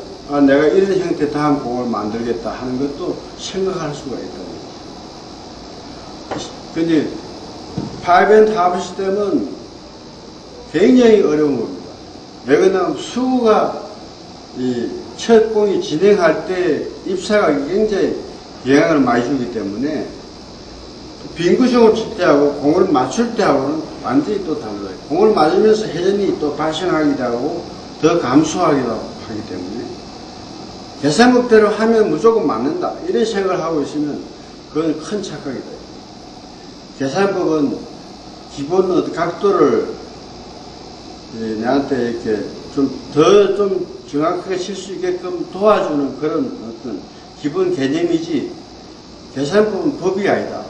내가 이런 형태 다음 공을 만들겠다 하는 것도 생각할 수가 있다는 거죠. 근데 5&1/2 시스템은 굉장히 어려운 겁니다. 왜 그러냐면 수가 이 첫 공이 진행할 때 입사가 굉장히 영향을 많이 주기 때문에 빈 구멍을 칠 때하고 공을 맞출 때하고는 완전히 또 달라요. 공을 맞으면서 회전이 또 발생하기도 하고 더 감소하기도 하기 때문에 계산법대로 하면 무조건 맞는다 이런 생각을 하고 있으면 그건 큰 착각이다. 계산법은 기본 어떤 각도를 내한테 이렇게 좀 정확하게 칠 수 있게끔 도와주는 그런 어떤 기본 개념이지 계산법은 법이 아니다.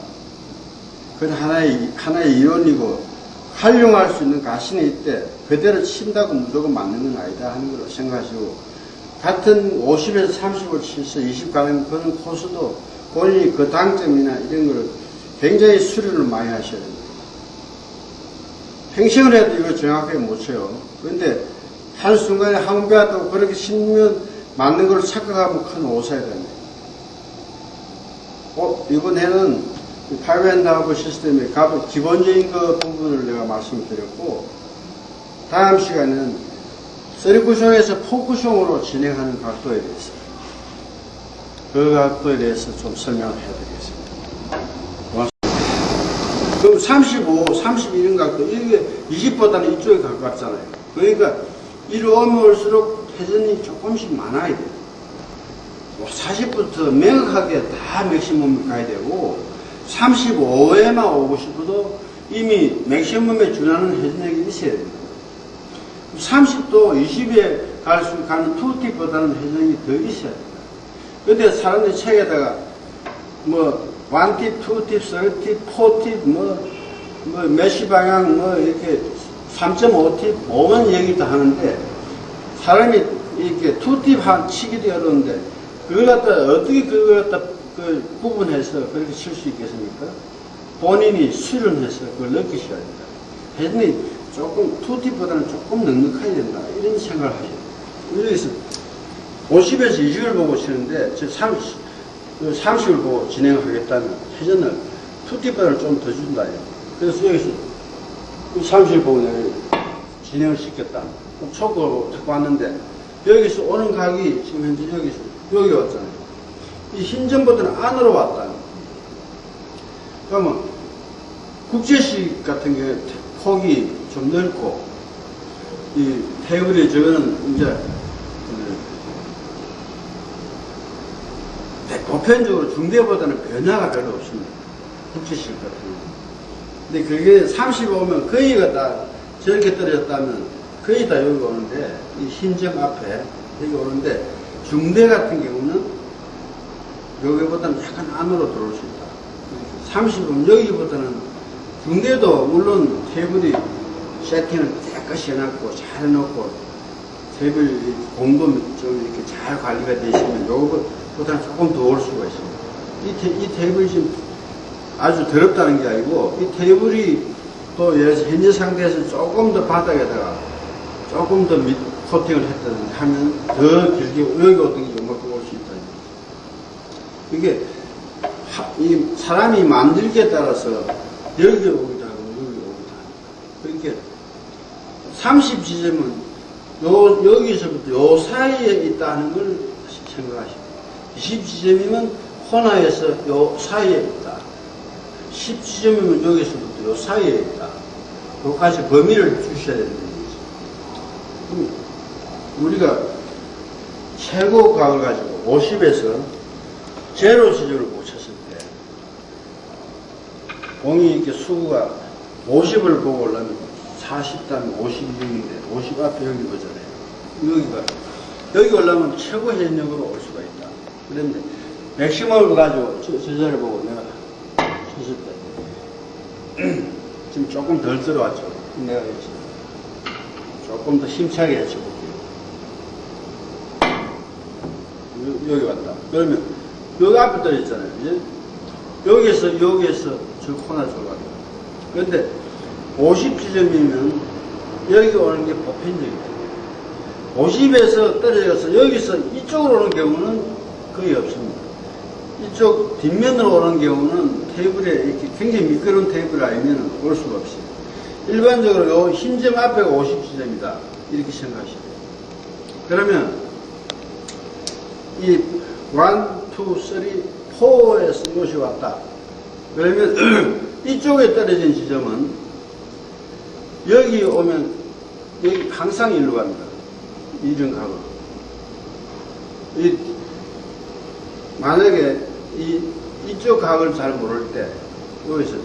그건 하나의 이론이고 활용할 수 있는 가신이 있대 그대로 친다고 무조건 맞는 건 아니다 하는 걸 생각하시고 같은 50에서 30을 치서 20 가는 그런 코스도 본인이 그 당점이나 이런 걸 굉장히 수련을 많이 하셔야 됩니다. 평생을 해도 이거 정확하게 못 쳐요. 그런데 한순간에 한번 배웠다고 그렇게 치면 맞는 걸 착각하면 큰 오사야 됩니다. 이번에는 5&1/2 시스템의 기본적인 그 부분을 내가 말씀드렸고, 다음 시간에는 3쿠션에서 4쿠션으로 진행하는 각도에 대해서, 그 각도에 대해서 좀 설명을 해드리겠습니다. 그럼 35, 31인 각도, 이게 20보다는 이쪽에 가깝잖아요. 그러니까 이리 오면 올수록 회전이 조금씩 많아야 돼요. 40부터 명확하게 다 맥시멈을 가야 되고, 35에만 오고 싶어도 이미 맥시멈에 준하는 회전력이 있어야 됩니다. 30도 20에 가는 투팁보다는 회전력이 더 있어야 됩니다. 근데 사람들이 책에다가 뭐 1팁, 2팁, 3팁, 4팁 메시 방향 이렇게 3.5팁 5만 얘기도 하는데 사람이 이렇게 2팁 치기도 어려운데 그걸 갖다 어떻게 그걸 갖다 구분해서 그렇게 칠 수 있겠습니까? 본인이 수련해서 그걸 느끼셔야 된다. 회전이 조금, 투팁보다는 조금 넉넉해야 된다. 이런 생각을 하셔야 돼요. 여기서 50에서 20을 보고 치는데, 30을 보고 진행을 하겠다면, 회전을 투팁보다는 좀 더 준다. 그래서 여기서 30을 보고 내가 진행을 시켰다. 초크로 탁 왔는데, 여기서 오는 각이 지금 현재 여기 왔잖아요. 이 흰점보다는 안으로 왔다. 그러면 국제식 같은 경우에 폭이 좀 넓고 이 테이블이 저거는 이제 보편적으로 중대보다는 변화가 별로 없습니다. 국제식 같은 경우. 근데 그게 35면 거의가 다 저렇게 떨어졌다면 거의 다 여기 오는데 이 흰점 앞에 여기 오는데 중대 같은 경우는 여기보다는 약간 안으로 들어올 수 있다. 30은 여기보다는 중대도 물론 테이블이 세팅을 깨끗이 해놨고 잘 해놓고 테이블 공도 좀 이렇게 잘 관리가 되시면 요거보다는 조금 더 올 수가 있습니다. 이 테이블이 지금 아주 더럽다는 게 아니고 이 테이블이 또 현재 상태에서 조금 더 바닥에다가 조금 더 밑 코팅을 했다든지 하면 더 길게 여기 어떤 게 요만큼 올 수 있다. 이게 이 사람이 만들기에 따라서 여기 오기도 하고 여기 오기도 하고 그러니까 30 지점은 여기서부터 요 사이에 있다는 걸 생각하시고, 20지점이면 코너에서 요 사이에 있다. 10지점이면 여기서부터 요 사이에 있다. 요까지 범위를 주셔야 되는 거죠. 우리가 최고 각을 가지고 50에서 제로 지점을 못 쳤을 때, 공이 이렇게 수구가 50을 보고 올라면 40다면 52인데 50 앞에 여기 오잖아요. 여기 올라면 최고 현역으로 올 수가 있다. 그런데 맥시멈을 가지고 저 자리를 보고 내가 쳤을 때 지금 조금 덜 들어왔죠. 내가 조금 더 힘차게 해쳐볼게요. 여기 왔다. 그러면 여기 앞에 떨어졌잖아요. 여기에서 저 코너 쪽으로 왔다. 그런데 50지점이면 여기 오는 게 보편적이다. 50에서 떨어져서 여기서 이쪽으로 오는 경우는 거의 없습니다. 이쪽 뒷면으로 오는 경우는 테이블에 이렇게 굉장히 미끄러운 테이블 아니면 올 수가 없어요. 일반적으로 요 힘점 앞에가 50지점이다. 이렇게 생각하시면 돼요. 그러면 이 1, 2, 3, 4에서 이것이 왔다. 그러면 이쪽에 떨어진 지점은 여기 오면 여기 항상 일로 갑니다. 이런 각으로. 만약에 이쪽 각을 잘 모를 때 여기서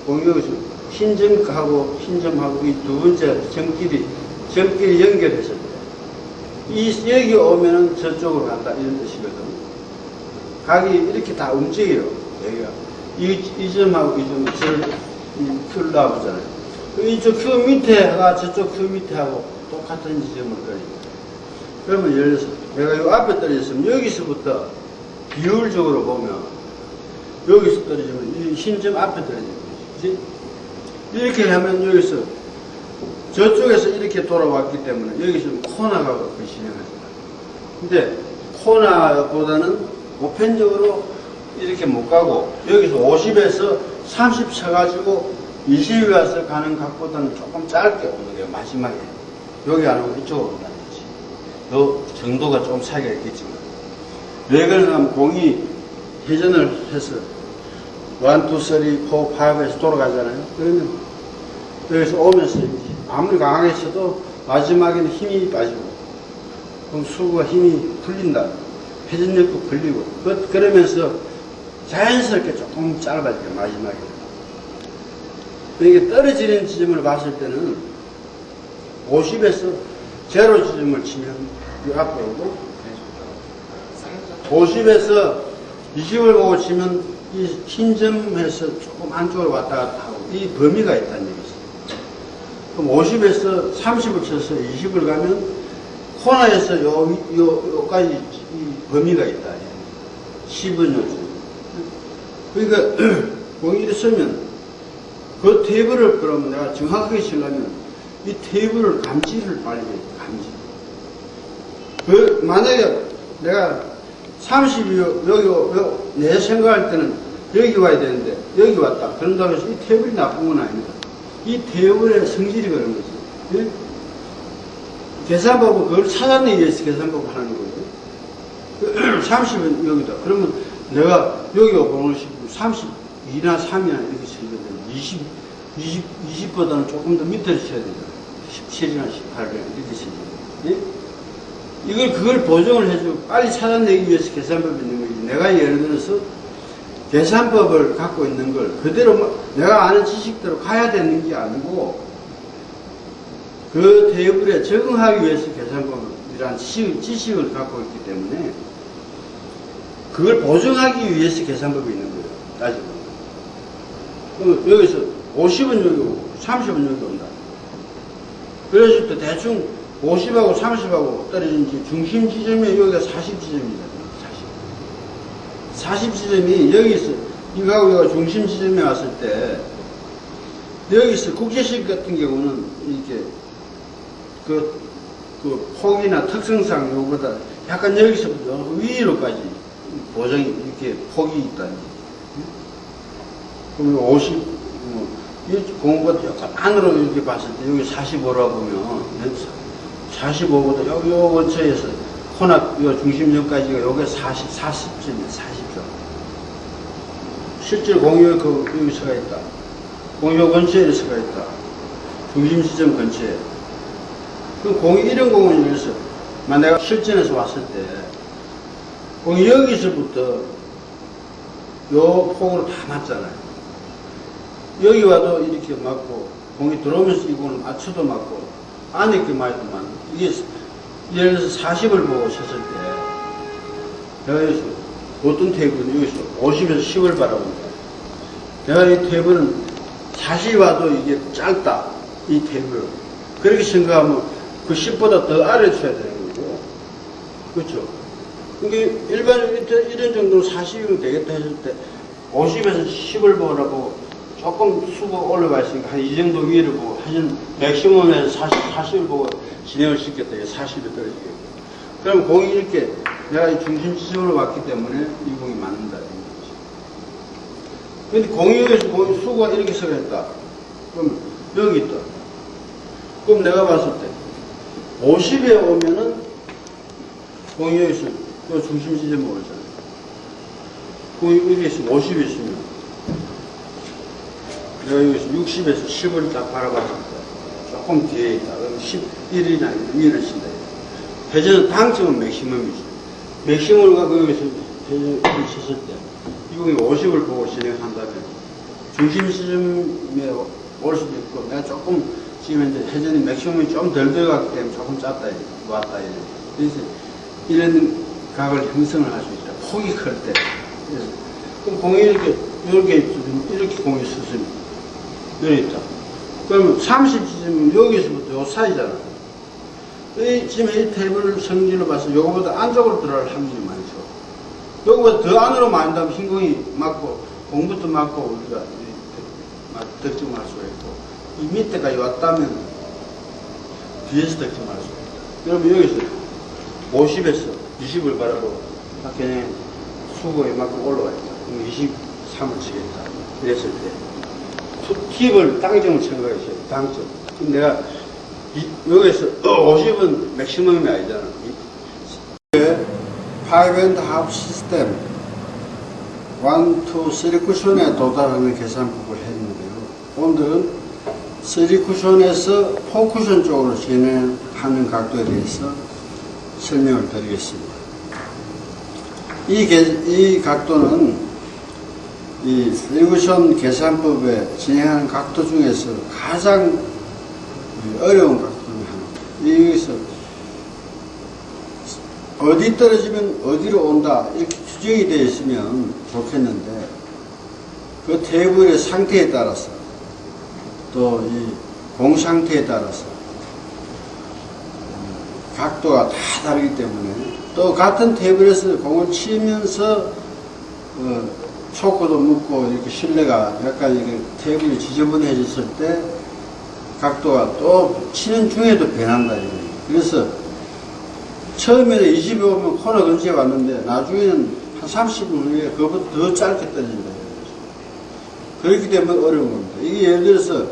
여기서 흰점하고 흰점하고 이 두 번째 점끼리 연결했을 때 여기 오면은 저쪽으로 간다 이런 뜻이거든. 각이 이렇게 다 움직여요. 여기가 이 점하고 이 점이 큐를 나오잖아요. 이쪽 큐 밑에가 저쪽 큐 밑에하고 똑같은 지점을 떨어집니다. 그러면 예를 들어서 내가 이 앞에 떨어졌으면 여기서부터 비율적으로 보면 여기서 떨어지면 이 흰점 앞에 떨어지는 거지. 이렇게 하면 여기서 저쪽에서 이렇게 돌아왔기 때문에 여기서 코너가 거의 진행하잖아. 근데 코너보다는 보편적으로 이렇게 못 가고 여기서 50에서 30 쳐가지고 20에 가서 가는 각보다는 조금 짧게 오는 게 마지막에 여기 안 오고 이쪽으로 온다는 거지. 요 정도가 좀 차이가 있겠지만 왜 그러냐면 공이 회전을 해서 1, 2, 3, 4, 5에서 돌아가잖아요. 그러면 여기서 오면서 아무리 강하게 쳐도 마지막에는 힘이 빠지고 그럼 수구가 힘이 풀린다. 회전력도 풀리고 그러면서 자연스럽게 조금 짧아져요. 마지막에. 이게 떨어지는 지점을 봤을 때는 50에서 제로 지점을 치면 이 앞에 오고 50에서 20을 보고 치면 이 흰점에서 조금 안쪽으로 왔다 갔다 하고 이 범위가 있다는 얘기죠. 그럼 50에서 30을 쳐서 20을 가면 코너에서 요까지 이 범위가 있다. 10은 요즘. 그러니까 공이 쓰면 그 테이블을 그러면 내가 정확하게 치려면 이 테이블을 감지를 빨리 해야 감지. 만약에 내가 30이 여기 내 생각할 때는 여기 와야 되는데 여기 왔다. 그런다고 해서 이 테이블이 나쁜 건 아닙니다. 이 테이블의 성질이 그런 거지. 예? 계산법은 그걸 찾아내기 위해서 계산법을 하는 거예요. 30은 여기다. 그러면 내가 여기 보는 식으로 32나 3이나 이렇게 치거든. 20보다는 조금 더 밑으로 쳐야 되잖아. 17이나 18이나 이렇게 치거든. 예? 그걸 보정을 해주고 빨리 찾아내기 위해서 계산법이 있는 거지. 내가 예를 들어서 계산법을 갖고 있는 걸 그대로 내가 아는 지식대로 가야 되는 게 아니고 그 테이블에 적응하기 위해서 계산법이란 지식을 갖고 있기 때문에 그걸 보정하기 위해서 계산법이 있는 거예요. 따지고. 여기서 50은 여기 오고 30은 여기 온다. 그래서 또 대충 50하고 30하고 떨어진 중심 지점이 여기가 40지점이다. 40지점이 여기서 이거하고 여기가 중심 지점에 왔을 때 여기서 국제식 같은 경우는 이렇게 그 폭이나 특성상 요거보다 약간 여기서부터 위로까지 보정이 이렇게 폭이 있다니. 그러면 50, 이 공부가 약간 안으로 이렇게 봤을 때 여기 45라고 보면 45보다 요 근처에서 코나 요 중심점까지가 요게 40점이에요. 40점. 실제로 공유 여기 서가 있다. 공유 근처에 서가 있다. 중심 지점 근처에. 그럼 이런 공을 위해서 내가 실전에서 왔을 때 공이 여기서부터 요 폭으로 다 맞잖아요. 여기 와도 이렇게 맞고 공이 들어오면서 이 공을 맞춰도 맞고 안에 이렇게 맞고만 이게 예를 들어서 40을 보고 쳤을 때 내가 여기서 어떤 테이블은 여기서 50에서 10을 바라본다. 내가 이 테이블은 40이 와도 이게 짧다. 이 테이블. 그렇게 생각하면 그 10보다 더 아래에 쳐야 되는 거고. 그렇죠? 이게 일반적으로 이런 정도로 40이면 되겠다 했을 때 50에서 10을 보라고 조금 수고 올라가 있으니까 한 이 정도 위를 보고 하여튼 맥시멈에서 40을 보고 진행을 시켰다. 이게 40이 떨어지겠고. 그럼 공이 이렇게 내가 이 중심 지점으로 왔기 때문에 이 공이 맞는다. 근데 공이 여기서 공이 수가 이렇게 서가 있다. 그럼 여기 있다. 그럼 내가 봤을 때 50에 오면은 공이 여기서 요 중심 지점으로 오잖아요. 공이 여기 있으면 50이 있으면 내가 여기서 60에서 10을 딱 바라봤을 때 조금 뒤에 있다. 그럼 11이나 위를 친다. 회전은 당점은 맥시멈이죠. 맥시멈을 갖고 여기서 회전을 쳤을 때 이 공이 50을 보고 진행한다면 중심 지점에 올 수도 있고 내가 조금 지금 이제 회전이 맥시멈이 좀 덜 들어갔기 때문에 조금 짧다 왔다 이래. 그래서 이런 각을 형성을 할 수 있다. 폭이 클 때. 그럼 공이 이렇게 공이 있으면 여기 있다. 그러면 30지점은 여기서부터 요 사이잖아. 지금 이 테이블 성질로 봐서 요거보다 안쪽으로 들어갈 확률이 많죠. 요거보다 더 안으로 맞는다면 흰 공이 맞고 공부터 맞고 우리가 득점할 수가 있고 이 밑에까지 왔다면 뒤에서 득점할 수가 있다. 그러면 여기서 50에서 20을 바라보고 그냥 수고에 맞고 올라가 있다. 그럼 23을 치겠다. 이랬을 때 팁을 당점을 생각해야 돼. 당점. 그럼 내가 여기서 50은 맥시멈이 아니잖아. 5.5 시스템 1, 2, 3 쿠션에 도달하는 계산법을 했는데요. 오늘은 3 쿠션에서 4 쿠션 쪽으로 진행하는 각도에 대해서 설명을 드리겠습니다. 이 각도는 이 3 쿠션 계산법에 진행하는 각도 중에서 가장 어려운 각도 중에 하나입니다. 여기서 어디 떨어지면 어디로 온다 이렇게 규정이 되어 있으면 좋겠는데 그 테이블의 상태에 따라서 또 이 공 상태에 따라서 각도가 다 다르기 때문에 또 같은 테이블에서 공을 치면서 초코도 묻고 이렇게 실내가 약간 이렇게 테이블이 지저분해졌을 때 각도가 또 치는 중에도 변한다. 그래서 처음에는 20이 오면 코너 근처에 왔는데 나중에는 한 30분 후에 그것보다 더 짧게 떨어진다. 그렇기 때문에 어려운 겁니다. 이게 예를 들어서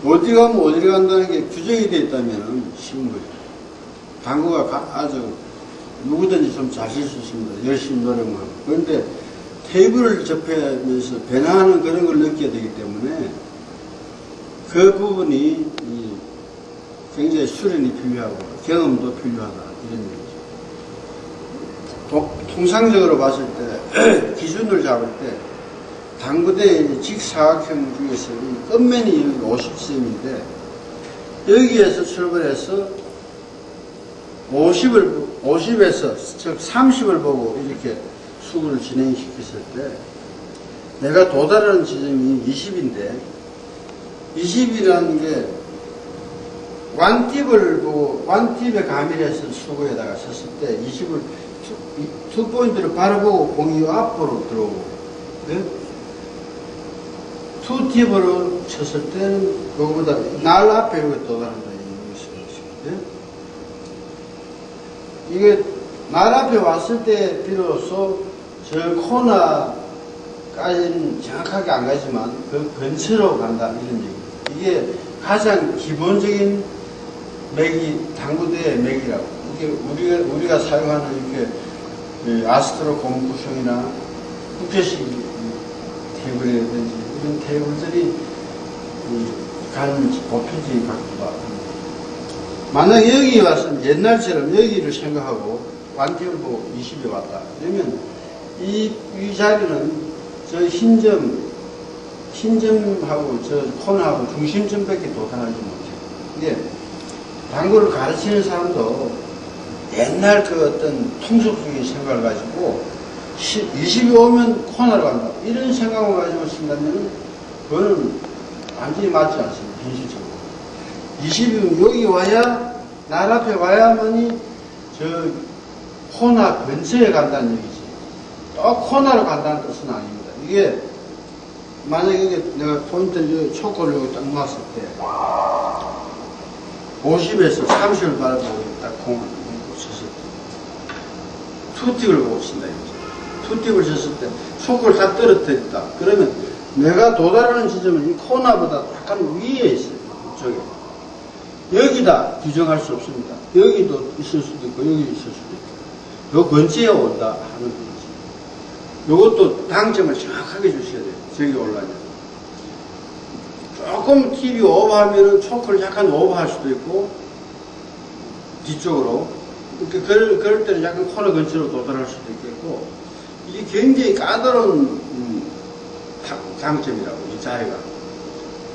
어디 가면 어디로 간다는 게 규정이 되어 있다면 쉬운 거죠. 당구가 아주 누구든지 좀 잘 칠 수 있습니다. 열심히 노력하고. 그런데 테이블을 접하면서 변화하는 그런 걸 느껴야 되기 때문에 그 부분이 굉장히 수련이 필요하고 경험도 필요하다. 이런 얘기죠. 통상적으로 봤을 때 기준을 잡을 때 당구대의 직사각형 중에서 이 끝면이 50cm인데 여기에서 출발해서 50에서 즉 30을 보고 이렇게 수구를 진행시켰을 때 내가 도달하는 지점이 20인데 20이라는 게 완팁을 보고 완팁에 가밀해서 수구에다가 쳤을 때 20을 투 포인트를 바로 보고 공이 앞으로 들어오고 네? 투 팁으로 쳤을 때는 그거보다 날 앞에 도달한다 네? 이게 날 앞에 왔을 때 비로소 저 코너까지는 정확하게 안 가지만 그 근처로 간다 이런 얘기. 이게 가장 기본적인 맥이 당구대의 맥이라고. 이게 우리가 사용하는 이렇게 아스트로 공구형이나 부패식 테이블이라든지 이런 테이블들이 간 보편적인 각도가. 만약 여기 왔으면 옛날처럼 여기를 생각하고 완티를 보고 20에 왔다. 그러면 이 자리는 저 흰점하고 저 코너하고 중심점밖에 도달하지 못해요. 이게 당구를 가르치는 사람도 옛날 그 어떤 통속적인 생각을 가지고 20이 오면 코너로 간다. 이런 생각을 가지고 쓴다면 그거는 완전히 맞지 않습니다. 현실적으로. 20이면 여기 와야, 날 앞에 와야만이 저 코너 근처에 간다는 얘기지. 또 코너로 간다는 뜻은 아닙니다. 이게 만약에 이게 내가 포인트를 초코를 여기 딱 놨을 때 50에서 30을 바라보고 딱 공을 쳤을 때 투팁을 보고 친다 이거죠. 투팁을 쳤을 때 초코를 다 떨어뜨렸다. 그러면 내가 도달하는 지점은 이 코너보다 약간 위에 있어요. 이쪽에. 여기다 규정할 수 없습니다. 여기도 있을 수도 있고 여기 있을 수도 있고 요 근처에 온다 하는 거지. 요것도 당점을 정확하게 주셔야 돼요. 저기 올라가면. 조금 TV 오버하면은 초크를 약간 오버할 수도 있고, 뒤쪽으로. 이렇게 그럴 때는 약간 코너 근처로 도달할 수도 있겠고, 이게 굉장히 까다로운 장점이라고, 이 자리가.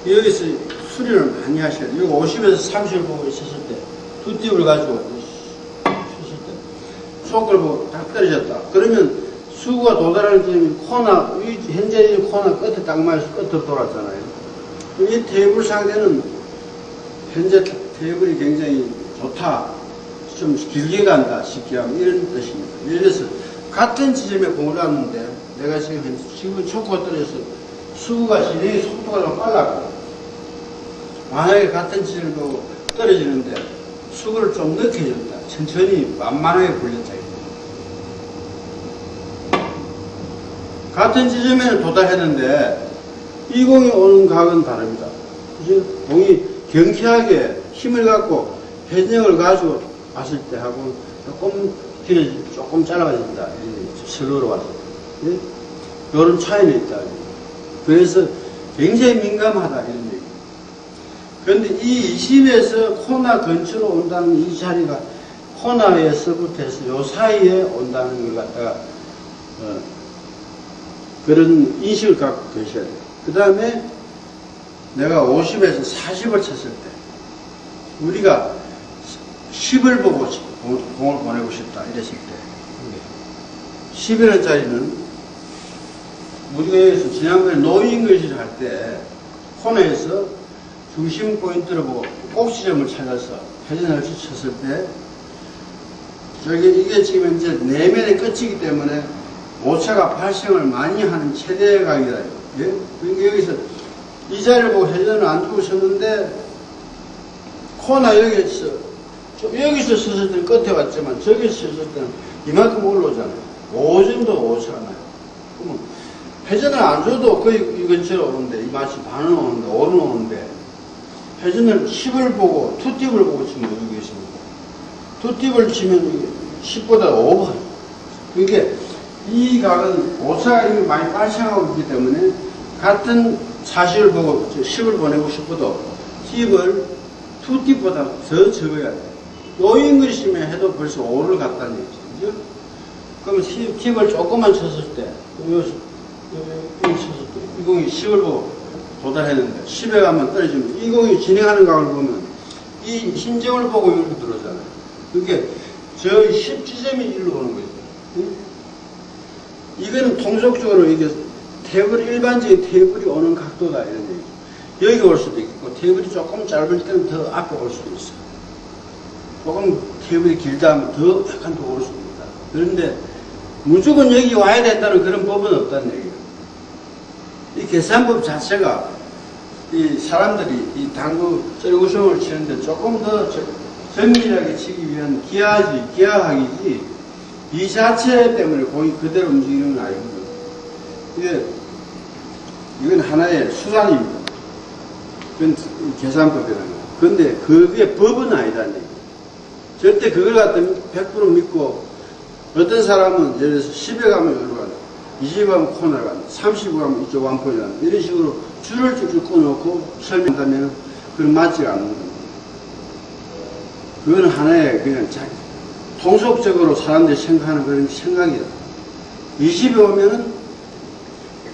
여기서 수리를 많이 하셔야 돼요. 여기 50에서 30을 보고 있었을 때, 두 팁을 가지고 있었을 때, 초크를 보고 딱 떨어졌다. 그러면 수구가 도달하는 지점이 코너, 현재 이 코너 끝에 딱 맞아서 끝으로 돌았잖아요. 이 테이블 상태는 현재 테이블이 굉장히 좋다. 좀 길게 간다. 쉽게 하면 이런 뜻입니다. 예를 들어서 같은 지점에 공을 놨는데 내가 지금 초코가 떨어져서 수구가 진행의 속도가 좀 빨랐고 만약에 같은 지점을 보고 떨어지는데 수구를 좀 늦게 줬다. 천천히 만만하게 굴렸다. 같은 지점에는 도달했는데 이 공이 오는 각은 다릅니다. 그죠? 공이 경쾌하게 힘을 갖고 회전력을 가지고 왔을 때 하고 조금 길어지, 조금 짧아진다. 슬로우로 왔을 때. 예? 이런 차이는 있다. 그래서 굉장히 민감하다. 이런 얘기. 그런데 이 20에서 코너 근처로 온다는 이 자리가 코너에서부터 해서 요 사이에 온다는 걸 갖다가 그런 인식을 갖고 계셔야 돼요. 그 다음에 내가 50에서 40을 쳤을 때 우리가 10을 보고 공을 보내고 싶다 이랬을 때 11원짜리는 우리가 여기서 지난번에 노잉글즈를 할 때 코너에서 중심 포인트를 보고 꼭지점을 찾아서 회전을 쳤을 때 이게 지금 이제 내면의 끝이기 때문에 오차가 발생을 많이 하는 최대의 각이다. 예? 그러니까 여기서 이 자리를 보고 회전을 안 두고 섰는데 코너 여기서 섰을 때는 끝에 왔지만 저기서 섰을 때는 이만큼 올라오잖아요. 5점도 오차가 나요. 그러면 회전을 안 줘도 거의 이 근처로 오는데 이 맛이 반은 오는데 5는 오는데 회전을 10을 보고 투팁을 보고 치면 여기 있습니다. 투팁을 치면 10보다 오버해요. 그러니까 이 각은 오차가 많이 발생하고 있기 때문에 같은 40을 보고 10을 보내고 싶어도 팁을 2팁보다 더 적어야 돼요. 노잉글리시면 해도 벌써 5를 갖다는 얘기죠. 그죠? 그러면 팁을 조금만 쳤을 때, 여기 쳤을 때, 이 공이 10을 보고 도달했는데 10에 가면 떨어지면 이 공이 진행하는 각을 보면 이 흰점을 보고 이렇게 들어오잖아요. 그러니까 저 10지점이 일로 오는 거죠. 이거는 통속적으로 이게 일반적인 테이블이 오는 각도다 이런 얘기죠. 여기가 올 수도 있고 테이블이 조금 짧을 때는 더 앞에 올 수도 있어요. 조금 테이블이 길다 하면 더 약간 더 올 수도 있다. 그런데 무조건 여기 와야 된다는 그런 법은 없다는 얘기예요. 이 계산법 자체가 이 사람들이 이 당구 쩌리구성을 치는데 조금 더 정밀하게 치기 위한 기하학이지 이 자체 때문에 공이 그대로 움직이는 건 아니거든요. 이건 하나의 수단입니다. 그건 계산법이라는 거예요. 근데 그게 법은 아니다는 얘기. 절대 그걸 갖다 100% 믿고, 어떤 사람은 예를 들어서 10에 가면 여기로 간다, 20에 가면 코너로 간다, 30에 가면 이쪽 완포에 간다, 이런 식으로 줄을 쭉쭉 끊어놓고 설명한다면 그건 맞지가 않는 겁니다. 그건 하나의 그냥 통속적으로 사람들이 생각하는 그런 생각이다. 20에 오면은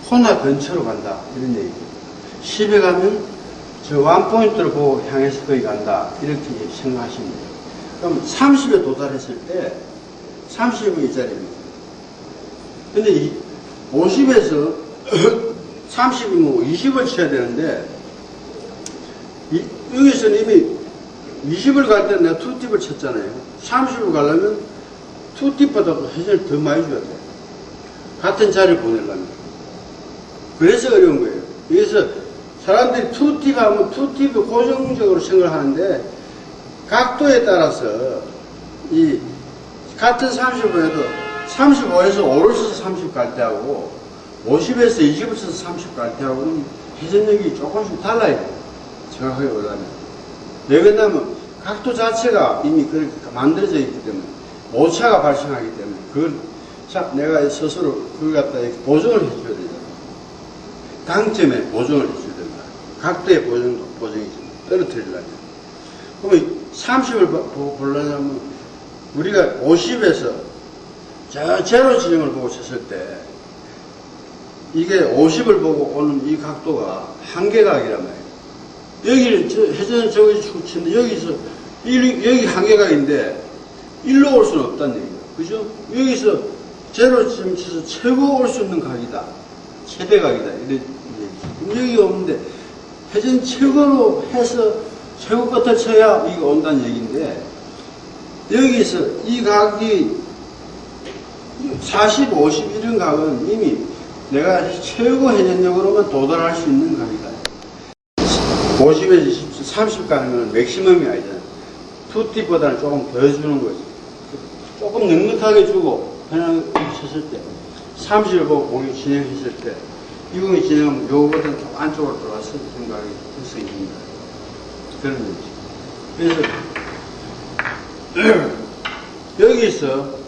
코너 근처로 간다, 이런 얘기죠. 10에 가면 저 완포인트를 보고 향해서 거기 간다, 이렇게 생각하시면 돼요. 그럼 30에 도달했을 때 30은 이 자리입니다. 근데 50에서 30이면 20을 쳐야 되는데, 여기서는 이미 20을 갈 때 내가 투팁을 쳤잖아요. 30을 가려면 투팁보다 회전을 더 많이 줘야 돼요. 같은 자리를 보내려면. 그래서 어려운 거예요. 그래서 사람들이 투팁 하면 투팁을 고정적으로 생각을 하는데, 각도에 따라서 이 같은 30을 해도 35에서 5를 써서 30 갈 때하고 50에서 20을 써서 30 갈 때하고는 회전력이 조금씩 달라야 돼요. 정확하게 보려면. 왜 그러냐면 각도 자체가 이미 그렇게 만들어져 있기 때문에 오차가 발생하기 때문에 그걸 내가 스스로 그걸 갖다 보정을 해줘야 되잖아요. 당점에 보정을 해줘야 된다. 각도의 보정이 떨어뜨리려면. 그러면 30을 보려면 우리가 50에서 저 제로 지점을 보고 쳤을 때 이게 50을 보고 오는 이 각도가 한계각이란 말이에요. 여기는 회전은 저기 쭉 치는데 여기서 여기 한계각인데 일로 올 수는 없다는 얘기예요. 그죠? 여기서 제로 지점 쳐서 최고 올 수 있는 각이다. 최대각이다. 이런 얘기죠. 여기가 없는데 회전 최고로 해서 최고 끝을 쳐야 이게 온다는 얘기인데, 여기서 이 각이 40, 50 이런 각은 이미 내가 최고 회전력으로만 도달할 수 있는 각이다. 50에서 30 가면 맥시멈이 아니잖아요. 투팁보다는 조금 더 주는 거지. 조금 넉넉하게 주고 편하게 쳤을 때 30을 보고 공이 진행했을 때 이 공이 진행하면 요거보다는 좀 안쪽으로 들어와서 생각이 될 수 있습니다. 그런 거죠. 그래서 여기서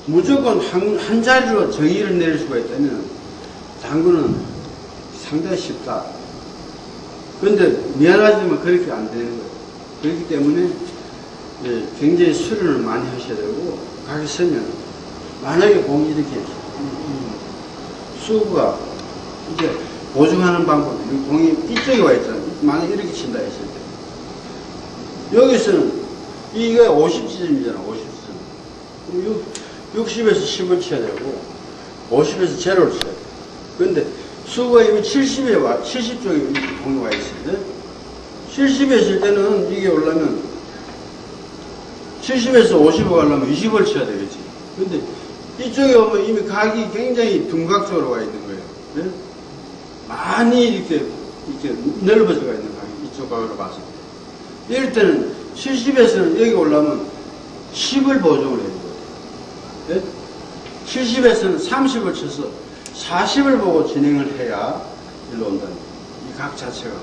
무조건 한 자리로 정의를 내릴 수가 있다면 당구는 상당히 쉽다. 그런데 미안하지만 그렇게 안 되는 거예요. 그렇기 때문에 굉장히 수련을 많이 하셔야 되고, 가게 서면 만약에 공이 이렇게 수구가 이제 보증하는 방법이 공이 이쪽에 와 있잖아요. 만약에 이렇게 친다 했을 때 여기서는 이게 50지점이잖아. 50지점. 60에서 10을 쳐야 되고 50에서 제로를 쳐야 돼. 그런데 수구가 이미 70에 와, 70쪽에 공이 와 있을 때 70에 있을 때는 이게 오려면 70에서 50을 가려면 20을 쳐야 되겠지. 근데 이쪽에 오면 이미 각이 굉장히 둔각적으로 와 있는 거예요. 네? 많이 이렇게 넓어져 가 있는 각이 이쪽 각으로 봤을 때. 이럴 때는 70에서는 여기 오려면 10을 보정을 해야 돼요. 네? 70에서는 30을 쳐서 40을 보고 진행을 해야 일로 온다는 거예요. 이 각 자체가.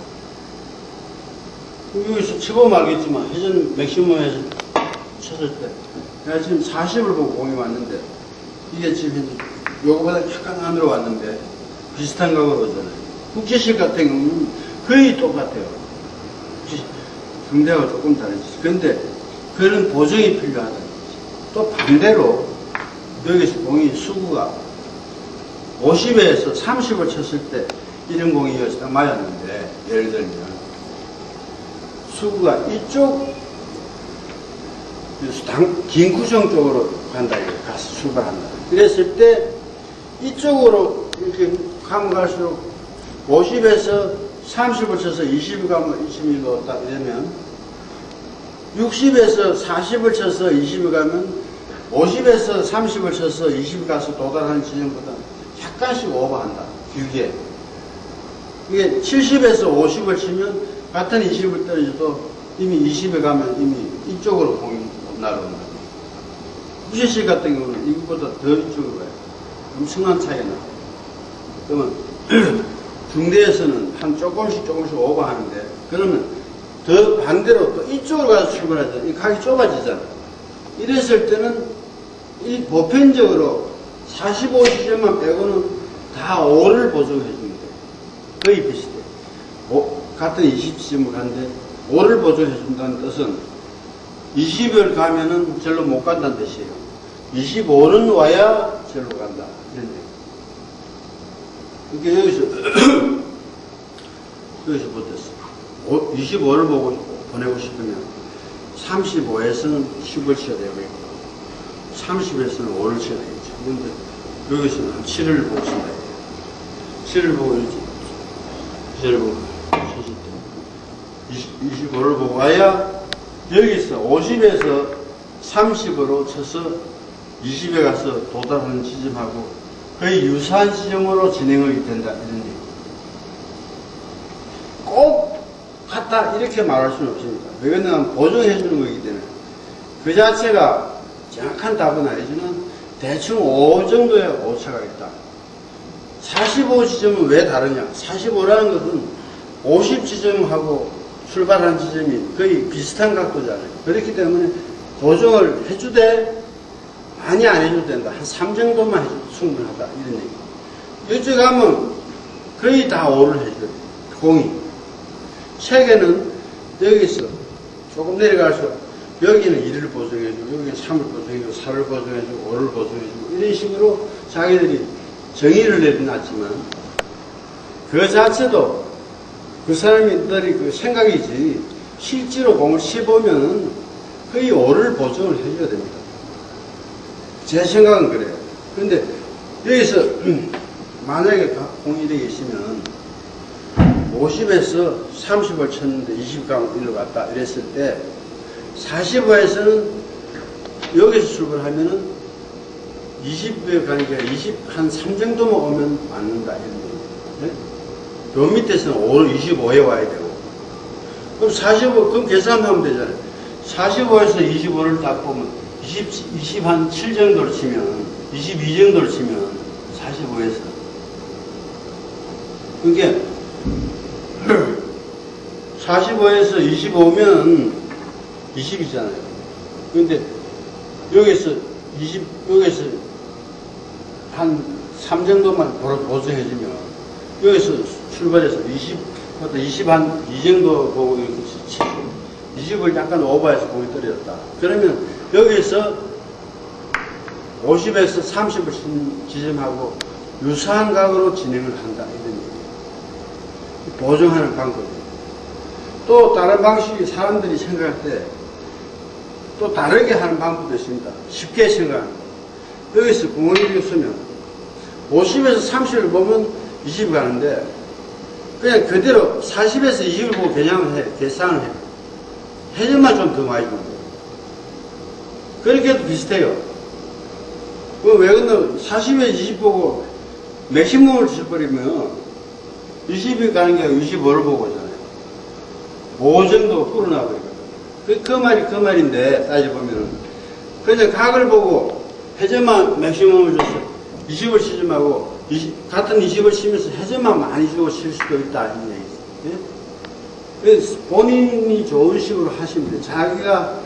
여기서 쳐보면 알겠지만 회전 맥시멈에서 쳤을 때 내가 지금 40을 보고 공이 왔는데 이게 지금 요거보다 약간 안으로 왔는데 비슷한 각으로 오잖아요. 국제식 같은 경우는 거의 똑같아요. 상대가 조금 다르지. 그런데 그런 보정이 필요하다는 거지. 또 반대로 여기서 공이 수구가 50에서 30을 쳤을 때 이런 공이 여기서 딱 맞았는데, 예를 들면 수구가 이쪽 긴 구정 쪽으로 간다, 이렇게 가서 출발한다. 그랬을 때 이쪽으로 이렇게 가면 갈수록 50에서 30을 쳐서 20을 가면 21로 딱 되면 60에서 40을 쳐서 20을 가면 50에서 30을 쳐서 20을 가서 도달하는 지점보다 약간씩 오버한다. 길게. 이게 70에서 50을 치면 같은 20을 떨어져도 이미 20에 가면 이미 이쪽으로 공이 날아온다. 부시실 같은 경우는 이것보다 더 이쪽으로 가요. 엄청난 차이가 나. 그러면 중대에서는 한 조금씩 오버하는데, 그러면 더 반대로 또 이쪽으로 가서 출발하잖아. 이 각이 좁아지잖아. 이랬을 때는 이 보편적으로 45지점만 빼고는 다 5를 보정해 줍니다. 거의 비슷해. 같은 20지점을 가는데 5를 보정해 준다는 뜻은 20을 가면은 절로 못 간다는 뜻이에요. 25는 와야 절로 간다. 이런 얘기. 그러니까 여기서 못했어. 25를 보내고 싶으면 35에서는 10을 쳐야 되겠고 30에서는 5를 쳐야 되겠죠. 그런데 여기서는 7을 보고 친다. 7을 보고 7을 보고 쳤을 때 25를 보고 와야 여기서 50에서 30으로 쳐서 20에 가서 도달하는 지점하고 거의 유사한 지점으로 진행이 된다. 이런 얘기. 꼭 같다 이렇게 말할 수는 없습니다. 왜냐하면 보정해 주는 거기 때문에 그 자체가 정확한 답은 아니지만 대충 5 정도의 오차가 있다. 45지점은 왜 다르냐? 45라는 것은 50지점하고 출발한 지점이 거의 비슷한 각도잖아요. 그렇기 때문에 보정을 해주되 많이 안 해줘도 된다. 한 3 정도만 해줘도 충분하다. 이런 얘기. 이쪽 가면 거의 다 5를 해줘요. 공이. 책에는 여기서 조금 내려갈수록 여기는 1을 보정해주고 여기는 3을 보정해주고 4를 보정해주고 5를 보정해주고 이런 식으로 자기들이 정의를 내려놨지만 그 자체도 그 사람들이 그 생각이지 실제로 공을 쳐보면 거의 5를 보정을 해줘야 됩니다. 제 생각은 그래요. 그런데 여기서 만약에 공이 되게 있으면 50에서 30을 쳤는데 20강 일로 갔다 이랬을 때 45에서는 여기서 출발하면은 20에 가니까 20 한 3 정도만 오면 맞는다 이런 얘기. 네? 요 밑에서는 25에 와야 되고 그럼 45 그럼 계산하면 되잖아요. 45에서 25를 딱 보면 20 한 7 정도를 치면 22 정도를 치면 45에서 그게 45에서 25면 20이잖아요. 그런데 여기서 여기서 한 3 정도만 보정해주면 여기서 출발해서 20 한 2 정도 보고 이렇게 치고 20을 약간 오버해서 공이 떨어졌다. 그러면 여기서 50에서 30을 친 지점하고 유사한 각으로 진행을 한다. 이런 얘기예요. 보정하는 방법이에요. 또 다른 방식이 사람들이 생각할 때 또 다르게 하는 방법도 있습니다. 쉽게 생각하는 거. 여기서 공을 이렇게 쓰면 50에서 30을 보면 20이 가는데 그냥 그대로 40에서 20을 보고 겨냥을 해. 계산을 해. 해점만 좀 더 많이 주면 돼요. 그렇게 해도 비슷해요. 그럼 왜 그러면 40에서 20 보고 맥시멈을 쳐버리면 20이 가는 게 아니라 25를 보고 오잖아요. 5 정도 불어나버리거든요. 그 말인데, 따져보면은. 그냥 각을 보고 회전만 맥시멈을 줘서 20을 치지 말고, 같은 20을 치면서 회전만 많이 주고 칠 수도 있다. 이런 얘기죠. 예? 그래서 본인이 좋은 식으로 하시면 돼요. 자기가,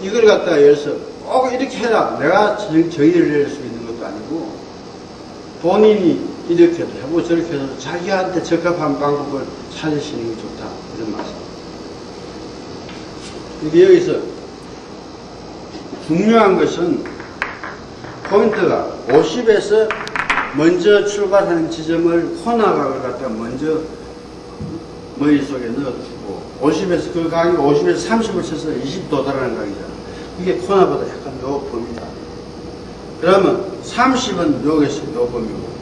이걸 갖다가 예를 들어서 꼭 이렇게 해라. 내가 정의를 내릴 수 있는 것도 아니고, 본인이 이렇게도 해보고 저렇게 해서 자기한테 적합한 방법을 찾으시는 게 좋다. 이런 말씀. 이게 여기서 중요한 것은 포인트가 50에서 먼저 출발하는 지점을 코너각을 갖다 먼저 머릿속에 넣어주고 50에서 그 각이 50에서 30을 쳐서 20 도달하는 각이잖아. 이게 코너보다 약간 요 범위다. 그러면 30은 여기서 요 범위고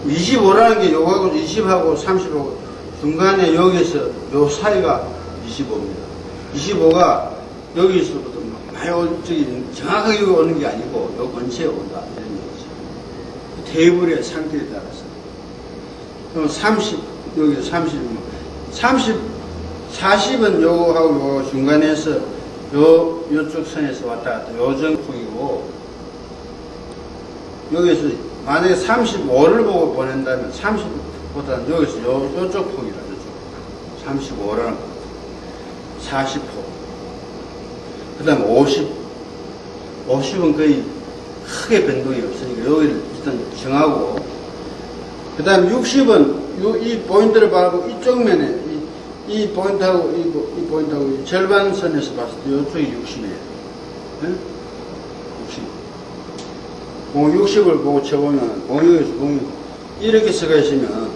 25라는 게 요거하고 20하고 30하고 중간에 여기서 요 사이가 25입니다. 25가 여기서부터 많이 저기 정확하게 오는 게 아니고 요 근처에 온다 이런 얘기죠. 테이블의 상태에 따라서. 그럼 30 여기 40은 요거하고 요 중간에서 요쪽 선에서 왔다 갔다 요 정폭이고 여기서 만약에 35를 보고 보낸다면 30보다는 여기서 요쪽 폭이다. 요쪽. 35라는 40호. 그 다음에 50은 거의 크게 변동이 없으니까 여기를 일단 정하고, 그 다음에 60은 이 포인트를 바라보고 이쪽 면에 이 포인트하고 이 포인트하고 절반선에서 봤을 때 이쪽이 60이에요. 네? 60. 60을 보고 쳐보면 공이 이렇게 서가 있으면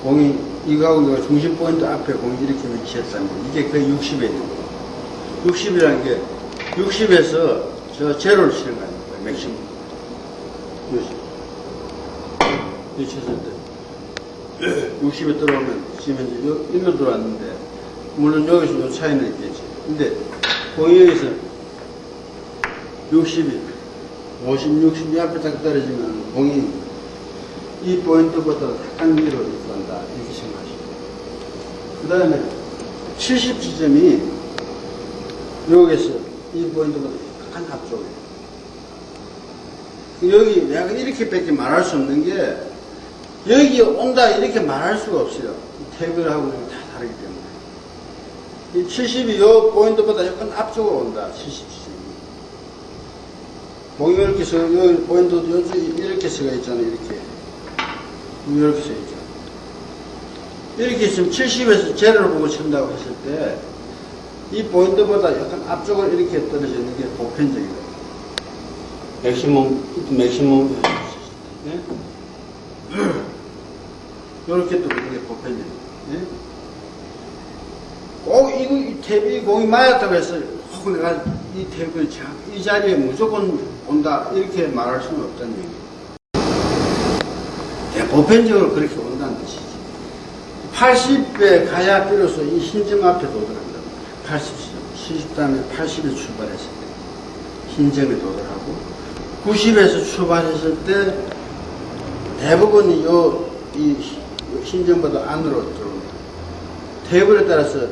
공이 이거하고 이거 중심 포인트 앞에 공이 이렇게 위치했다면 이게 거의 60에 있는 거예요. 60이라는 게 60에서 저 제로를 치는 거 아닙니까? 맥시멈. 60. 쳤을 때 60에 들어오면 지금 이제 일로 들어왔는데 물론 여기서 요 차이는 있겠지. 근데 공이 여기서 60이 50, 60 이 앞에 딱 떨어지면 공이 이 포인트보다 약간 위로 간다 이렇게 생각하시고, 그 다음에 70 지점이 여기에서 이 포인트보다 약간 앞쪽에, 여기 내가 이렇게밖에 말할 수 없는 게 여기 온다 이렇게 말할 수가 없어요. 테이블하고는 다 다르기 때문에. 이 70이 요 포인트보다 약간 앞쪽으로 온다. 70지점이. 공이 이렇게 서, 여기 포인트도 요쪽에 이렇게 서가 있잖아요. 이렇게 서 있죠. 이렇게 있으면 70에서 제로를 보고 친다고 했을 때 이 포인트보다 약간 앞쪽으로 이렇게 떨어지는 게 보편적이다. 맥시멈. 네? 이렇게 또 그게 보편적이다. 네? 꼭 이 탭이 공이 맞았다고 해서 혹 내가 이 탭을 이 자리에 무조건 온다 이렇게 말할 수는 없다는 얘기예요. 보편적으로 그렇게 온다는 뜻이지. 80에 가야 비로소 이 흰점 앞에 도달한다. 80점, 70다음에 80에 출발했을 때 흰점에 도달하고, 90에서 출발했을 때 대부분이 이 흰점보다 안으로 들어옵니다. 테이블에 따라서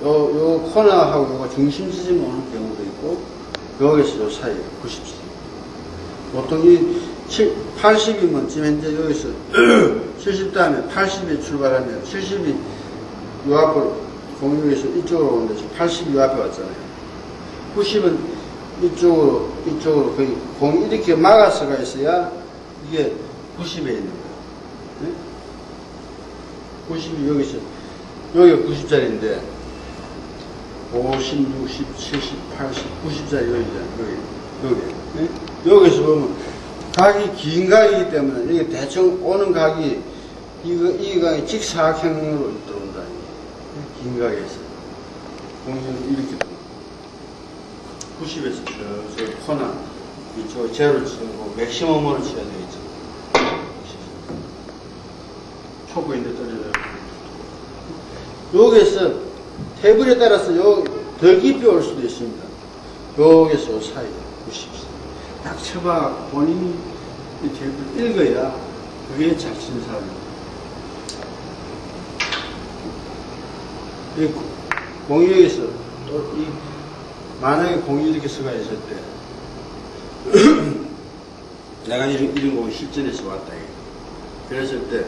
요 코너하고 요거 중심 지점이 오는 경우도 있고, 여기서 요 사이 90지점. 보통 이 80이면 지금 현재 여기서 70 다음에 80에 출발하면 70이 요 앞으로 공유에서 이쪽으로 오는데 지금 80이 요 앞에 왔잖아요. 90은 이쪽으로 거의 공이 이렇게 막아서가 있어야 이게 90에 있는 거예요. 네? 90이 여기서 여기가 90짜리인데 50, 60, 70, 80, 90짜리 여기잖아요. 여기. 네? 여기서 보면 각이 긴 각이기 때문에 이게 대충 오는 각이 이 각이 직사각형으로 들어온다. 긴 각에서 공유는 이렇게 들어온다. 90에서 저 코너 이쪽 제로 치고 맥시멈으로 쳐야 되겠죠. 초보인데 떨어져요. 여기에서 테이블에 따라서 더 깊이 올 수도 있습니다. 여기서 사이 90. 딱 쳐봐 본인이 이 테이블 읽어야 그게 잘 치는 사람입니다. 이 공이 여기서 또 만약에 공이 이렇게 서가 있을 때 내가 이런 공이 실전에서 왔다. 그랬을 때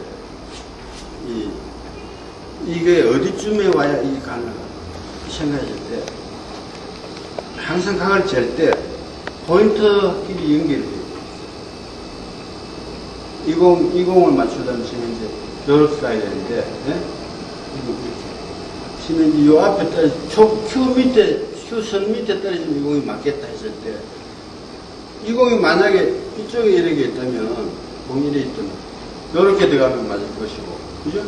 이게 어디쯤에 와야 이게 가능한가 생각했을 때 항상 각을 잴 때 포인트끼리 연결이 돼요. 이 공을 맞추려면 지금 이제 이렇게 가야 되는데, 네? 지금 이제 요 앞에 큐 선 밑에 떨어지면 이 공이 맞겠다 했을 때, 이 공이 만약에 이쪽에 이렇게 있다면, 공이 이렇게 있다면, 요렇게 들어가면 맞을 것이고, 그죠?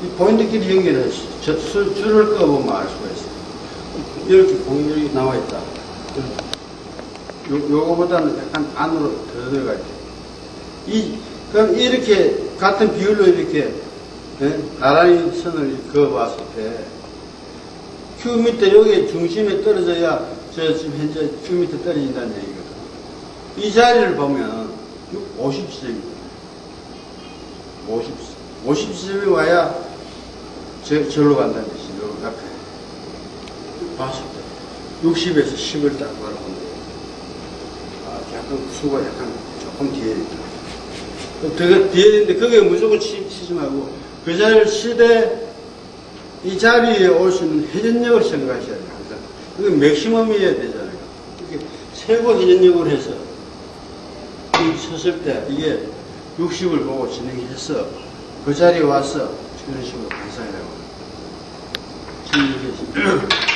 이 포인트끼리 연결해서 줄을 꺼보면 알 수가 있어요. 이렇게 공이 이렇게 나와 있다. 요거보다는 약간 안으로 더 들어갈 때. 그럼 이렇게 같은 비율로 이렇게, 예? 나란히 선을 그어봤을 때, 큐 밑에 여기 중심에 떨어져야 지금 현재 큐 밑에 떨어진다는 얘기거든. 이 자리를 보면 50지점입니다. 50지점이 와야 절로 간다는 뜻이에요. 여기 앞에. 봤을 때. 60에서 10을 딱 바라보는 거예요. 약간 수가 약간 조금 뒤에 있다. 더 뒤에 있는데 그게 무조건 치지 말고 그 시대 이 자리에 올 수 있는 회전력을 생각하셔야 돼요. 항상. 그게 맥시멈이어야 되잖아요. 이게 최고 회전력을 해서 섰을 때 이게 60을 보고 진행해서 그 자리에 와서 그런 식으로 반사해라고 진행했습니다.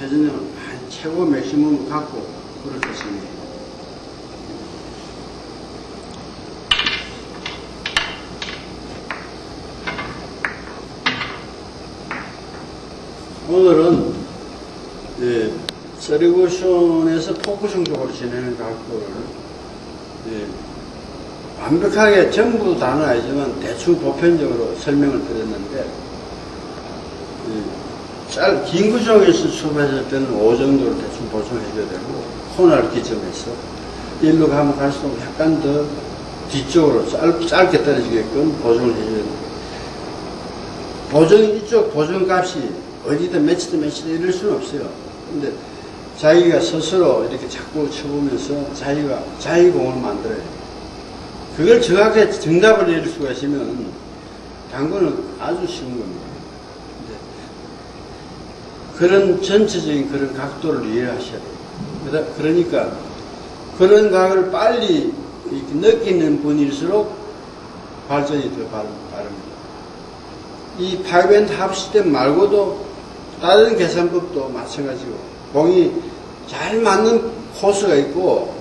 회전력은 한 최고 맥시멈 갖고 그렇게 진행해요. 오늘은 서리쿠션에서 포쿠션 쪽으로 진행하는 각도를 완벽하게 전부 다는 아니지만 대충 보편적으로 설명을 드렸는데 긴 구조에서 수업했을 때는 5 정도를 대충 보충해줘야 되고 코너를 기점해서 일로 가면 갈수록 약간 더 뒤쪽으로 짧게 떨어지게끔 보정을 해줘야 돼요. 이쪽 보정값이 어디든 매치든 이럴 수는 없어요. 근데 자기가 스스로 이렇게 자꾸 쳐보면서 자기공을 만들어야 돼요. 그걸 정확하게 정답을 내릴 수가 있으면 당구는 아주 쉬운 겁니다. 그런 전체적인 그런 각도를 이해하셔야 돼요. 그러니까 그런 각을 빨리 이렇게 느끼는 분일수록 발전이 더 빠릅니다. 이 5&1/2 시스템 말고도 다른 계산법도 마찬가지고 공이 잘 맞는 코스가 있고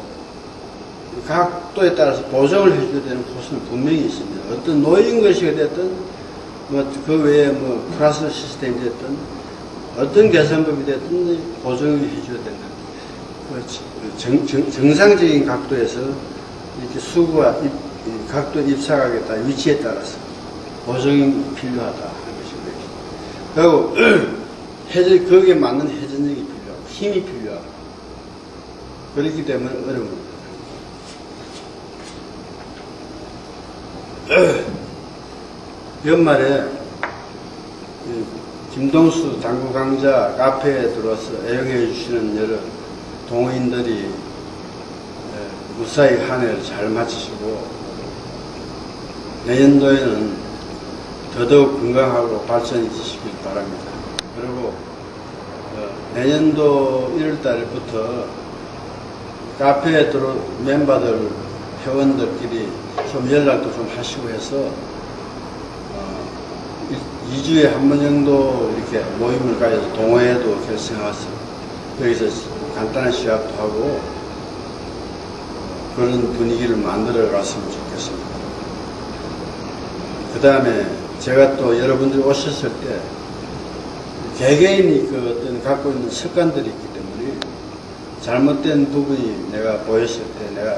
각도에 따라서 보정을 해줘야 되는 코스는 분명히 있습니다. 어떤 노인 것이 됐든 그 외에 플러스 시스템이 됐든 어떤 계산법이 됐든 보정을 해줘야 된다. 정상적인 각도에서 이렇게 수구와 각도 입사각에 따라 위치에 따라서 보정이 필요하다 하는 것이고요. 그리고 거기에 맞는 회전력이 필요하고 힘이 필요하고 그렇기 때문에 어려운 겁니다. 연말에 김동수 당구 강좌 카페에 들어와서 애용해 주시는 여러 동호인들이 무사히 한 해를 잘 마치시고 내년도에는 더더욱 건강하고 발전이 되시길 바랍니다. 그리고 내년도 1월달부터 카페에 들어온 멤버들 회원들끼리 좀 연락도 좀 하시고 해서 2주에 한 번 정도 이렇게 모임을 가져서 동호회도 결성해서 여기서 간단한 시합도 하고 그런 분위기를 만들어 갔으면 좋겠습니다. 그 다음에 제가 또 여러분들이 오셨을 때 개개인이 그 어떤 갖고 있는 습관들이 있기 때문에 잘못된 부분이 내가 보였을 때 내가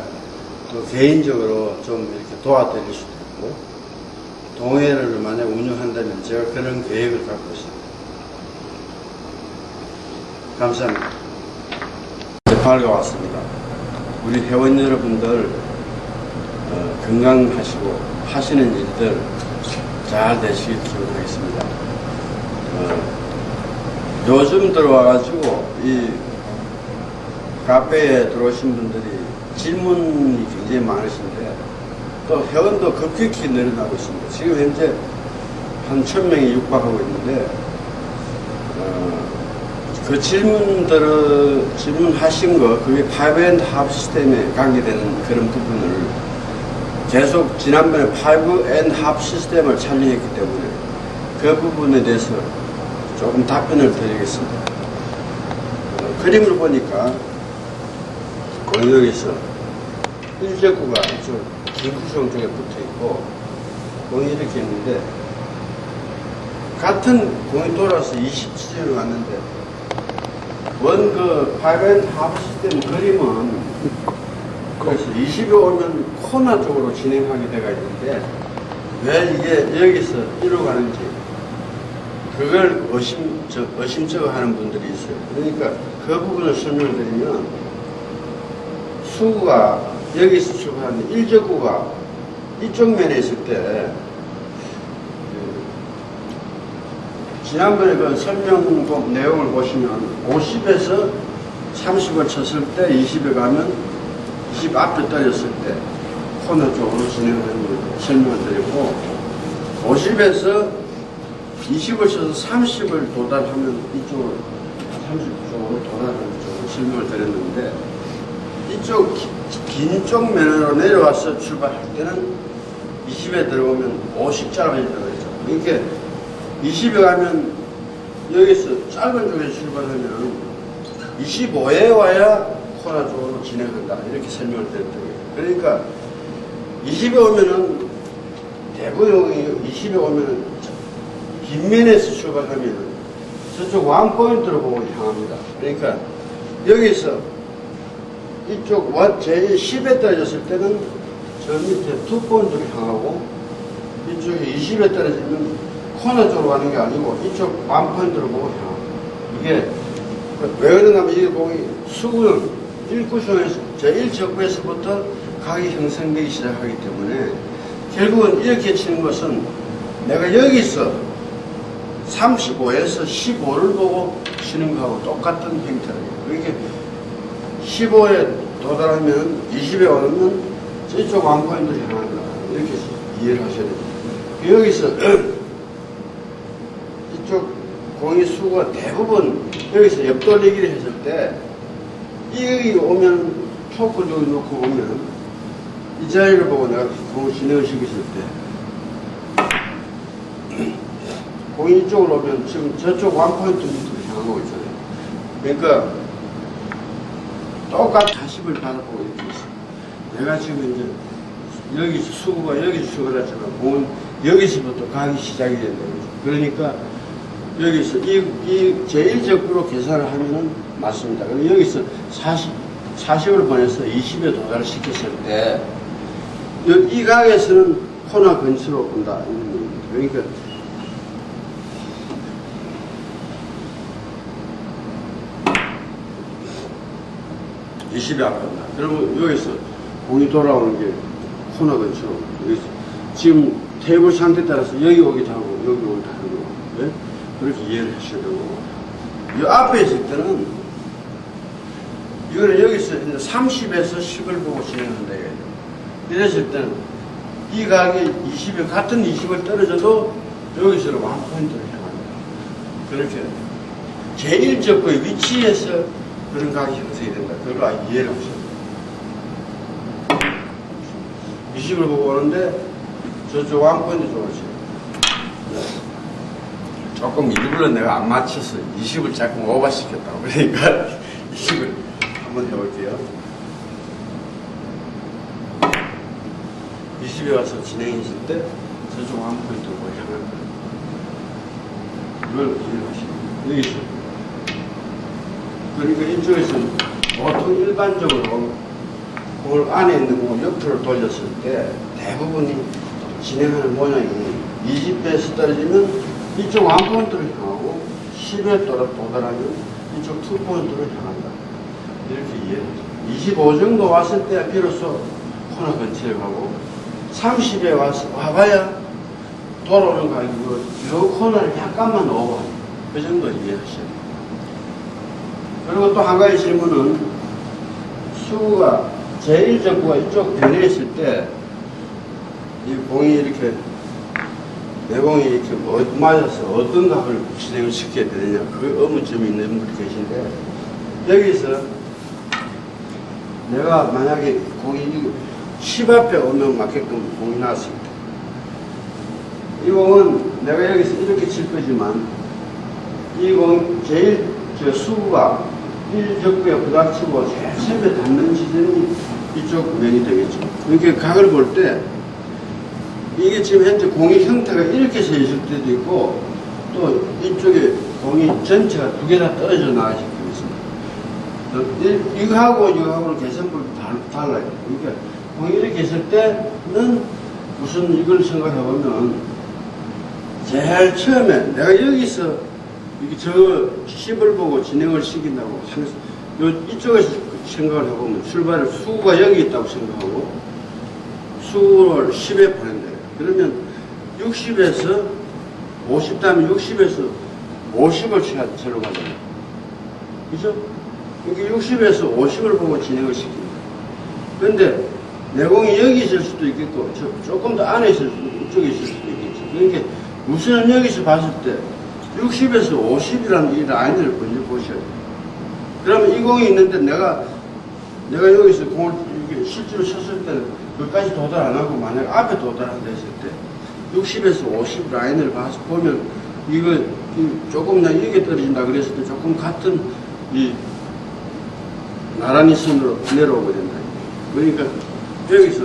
또 개인적으로 좀 이렇게 도와드릴 수도 있고 동호회를 만약 운영한다면 제가 그런 계획을 갖고 있습니다. 감사합니다. 재판가 왔습니다. 우리 회원 여러분들 건강하시고 하시는 일들 잘 되시길 기원하겠습니다. 요즘 들어와가지고 이 카페에 들어오신 분들이 질문이 굉장히 많으신데 또 회원도 급격히 늘어나고 있습니다. 지금 현재 한 1000명이 육박하고 있는데 그 질문하신 거 그게 5&1/2 시스템에 관계되는 그런 부분을 계속 지난번에 5&1/2 시스템을 촬영했기 때문에 그 부분에 대해서 조금 답변을 드리겠습니다. 그림을 보니까 여기서 일적구가 이쪽 긴구성 쪽에 붙어 있고 공이 이렇게 있는데 같은 공이 돌아서 27을 왔는데 원 그 5&1/2 시스템 그림은 그래서 20이 오면 코너 쪽으로 진행하게 돼가 있는데 왜 이게 여기서 이리로 가는지 그걸 의심쩍어 하는 분들이 있어요. 그러니까 그 부분을 설명을 드리면 수구가 여기서 출발하는데 일적구가 이쪽 면에 있을 때 지난번에 그 설명법 내용을 보시면 50에서 30을 쳤을 때 20에 가면 20 앞에 떨어졌을 때 코너 쪽으로 진행하는 걸 설명을 드렸고 50에서 20을 쳐서 30을 도달하면 이쪽으로 30 쪽으로 도달하는 쪽으로 설명을 드렸는데 이쪽 긴 쪽 면으로 내려와서 출발할 때는 20에 들어오면 50자가 들어가죠. 그러니까 20에 가면 여기서 짧은 쪽에서 출발하면 25에 와야 코너 쪽으로 진행한다. 이렇게 설명을 드렸던 거예요. 그러니까 20에 오면은 대구용이 20에 오면은 빈면에서 출발하면 저쪽 원포인트로 보고 향합니다. 그러니까 여기서 이쪽 제일 10에 떨어졌을 때는 저 밑에 2포인트로 향하고 이쪽에 20에 떨어지면 코너 쪽으로 가는 게 아니고 이쪽 원포인트로 보고 향합니다. 이게 왜 그러냐면 이게 공이 수구는 1구성에서 제1적구에서부터 각이 형성되기 시작하기 때문에 결국은 이렇게 치는 것은 내가 여기서 35에서 15를 보고 치는 거하고 똑같은 형태예요. 그러니까 15에 도달하면 20에 오르면 이쪽 원포인트를 향한다. 이렇게 이해를 하셔야 됩니다. 여기서 이쪽 공의 수가 대부분 여기서 옆돌리기를 했을 때 여기 오면 초크 쪽에 놓고 오면 이 자리를 보고 내가 공을 진행을 시켰을 때 공이 이쪽으로 오면 지금 저쪽 원포인트 밑으로 향하고 있잖아요. 그러니까 똑같이 40을 받아보고 이렇게 있어요. 내가 지금 이제 여기서 수구가 여기서 수구를 했지만 공은 여기서부터 가기 시작이 된다. 그러니까 여기서 이 제1적구로 계산을 하면은 맞습니다. 그럼 여기서 40을 보내서 20에 도달을 시켰을 때 이 각에서는 코너 근처로 온다. 그러니까 이 20에 앞에 온다. 그러면 여기서 공이 돌아오는 게 코너 근처로 여기서 지금 테이블 상태 따라서 여기 오기도 하고 여기 오기도 하고 네? 그렇게 이해를 하셔야 되고 이 앞에 있을 때는 이거는 여기서 30에서 10을 보고 진행한다. 이랬을 때는 이 각이 20에 같은 20을 떨어져도 여기서는 원포인트를 향합니다. 그렇게 제1적구의 위치에서 그런 각이 형성이 된다. 그걸 아예 이해를 하셔야 돼요. 20을 보고 오는데 저쪽 원포인트 쪽으로 치요. 조금 일부러 내가 안 맞춰서 20을 조금 오버시켰다고. 그러니까 20을 한번 해볼게요. 20에 와서 진행했을 때 저쪽 원포인트로 향할 거예요. 이걸 이해하시면 여기서 그러니까 이쪽에서 보통 일반적으로 공을 안에 있는 공을 옆으로 돌렸을 때 대부분이 진행하는 모양이 20배에서 떨어지면 이쪽 원포인트를 향하고 10에 도달하면 이쪽 2포인트를 향한다. 이렇게 이해해요. 25 정도 왔을 때 비로소 코너 근처에 가고 30에 와봐야 돌아오는 거 아니고 이 코너를 약간만 오버해요. 그 정도 이해하셔야 돼요. 그리고 또 한 가지 질문은 수구가 제1적구가 이쪽 변해 있을 때 이 공이 이렇게 내공이 이렇게 맞아서 어떤 값을 진행을 시켜야 되느냐 그 의문점이 있는 분들이 계신데 여기서 내가 만약에 공이 10 앞에 오면 맞게끔 공이 나왔습니다. 이 공은 내가 여기서 이렇게 칠 거지만 이 공 제일 수구가 1적구에 부닥치고 제일 처음에 닿는 지점이 이쪽 면이 되겠죠. 이렇게 각을 볼 때 이게 지금 현재 공의 형태가 이렇게 서 있을 때도 있고 또 이쪽에 공이 전체가 두 개 다 떨어져 나가실 때도 있습니다. 이거하고는 계산법이 달라요. 그러니까 공이 이렇게 있을 때는 무슨 이걸 생각해보면 제일 처음에 내가 여기서 이렇게 저 10을 보고 진행을 시킨다고 이쪽에서 생각을 해보면 출발을 수구가 여기 있다고 생각하고 수구를 10에 보낸다. 그러면 60에서 50 다음에 60에서 50을 쳐야 절로 가잖아요. 그죠? 그러니까 60에서 50을 보고 진행을 시킵니다. 그런데 내공이 여기 있을 수도 있겠고, 조금 더 안에 있을 수도 있고, 이쪽에 있을 수도 있겠죠. 그러니까 우선 여기서 봤을 때 60에서 50이라는 이 라인을 먼저 보셔야 돼요. 그러면 이 공이 있는데 내가 여기서 공을 이렇게 실제로 쳤을 때는 끝까지 도달 안 하고 만약 앞에 도달한다 했을 때 60에서 50 라인을 봐서 보면 이거 조금 나 이게 떨어진다 그랬을 때 조금 같은 이 나란히 선으로 내려오게 된다. 그러니까 여기서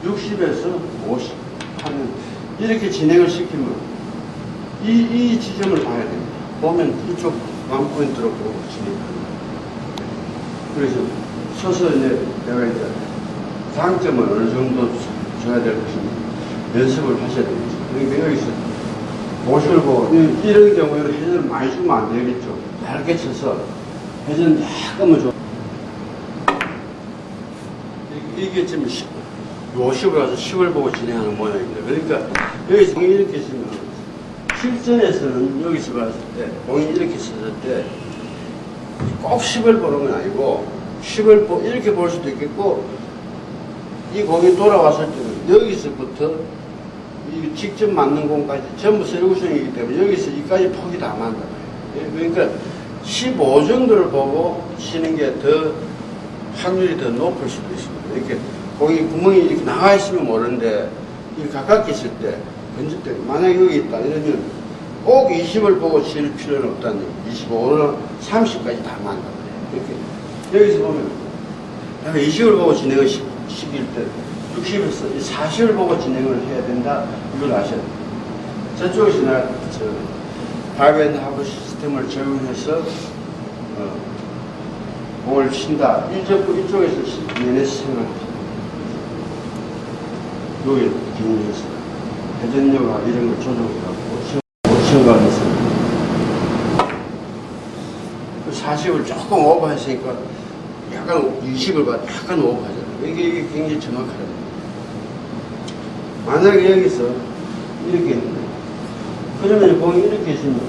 60에서 50 하면 이렇게 진행을 시키면 이 지점을 봐야 됩니다. 보면 이쪽 원포인트로 보고 진행합니다. 그래서 서서 이제 내가 이제 장점을 어느 정도 줘야 될 것인지 연습을 하셔야 되겠죠. 그러니까 여기서 50을 보고 이런 경우에는 회전을 많이 주면 안 되겠죠. 얇게 쳐서 회전 약간만 줘. 이게 지금 50을 가서 10을 보고 진행하는 모양입니다. 그러니까 여기서 공이 이렇게 있으면 실전에서는 여기서 봤을 때 공이 이렇게 있었을 때 꼭 10을 보는 건 아니고 10을 이렇게 볼 수도 있겠고 이 공이 돌아왔을 때는 여기서부터 이 직접 맞는 공까지 전부 세로구성이기 때문에 여기서 이까지 폭이 다 맞는 거예요. 그러니까 15 정도를 보고 치는 게 더 확률이 더 높을 수도 있습니다. 이렇게 공이 구멍이 이렇게 나와 있으면 모르는데 이렇게 가깝게 있을 때 건질 때 만약에 여기 있다 이러면 꼭 20을 보고 칠 필요는 없다는 얘기. 25는 30까지 다 맞는 거예요. 이렇게 여기서 보면 내가 20을 보고 진행을 시킬 때 60에서 40을 보고 진행을 해야 된다. 이걸 아셔야 돼요. 저쪽에서 내가 바이브앤 하브 시스템을 적용해서 공을 친다. 이쪽에서 내내서 생각합니다. 여기 기능에서 회전료가 이런 걸 조정해갖고 5층가 했습니다. 40을 조금 오버했으니까 약간 20을 봐 약간 오버하잖아요. 이게 굉장히 정확하다. 만약에 여기서 이렇게 있는데 그러면 공이 이렇게 있으면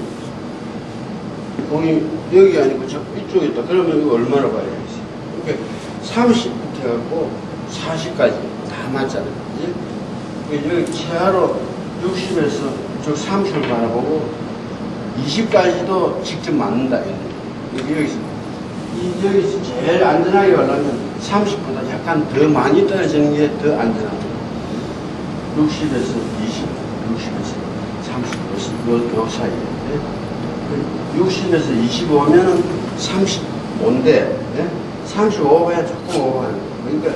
공이 여기 아니고 이쪽에 있다. 그러면 이거 얼마나 봐야 되겠어요? 그러니까 30부터 해갖고 40까지 다 맞잖아요. 그러니까 여기 최하로 60에서 저 30을 바라보고 20까지도 직접 맞는다. 여기서 제일 안전하게 가려면 30보다 약간 더 많이 떨어지는 게 더 안전합니다. 60에서 20, 60에서 30, 요 사이에. 60에서 25면은 35인데, 35가 조금 오버하는 거예요. 그러니까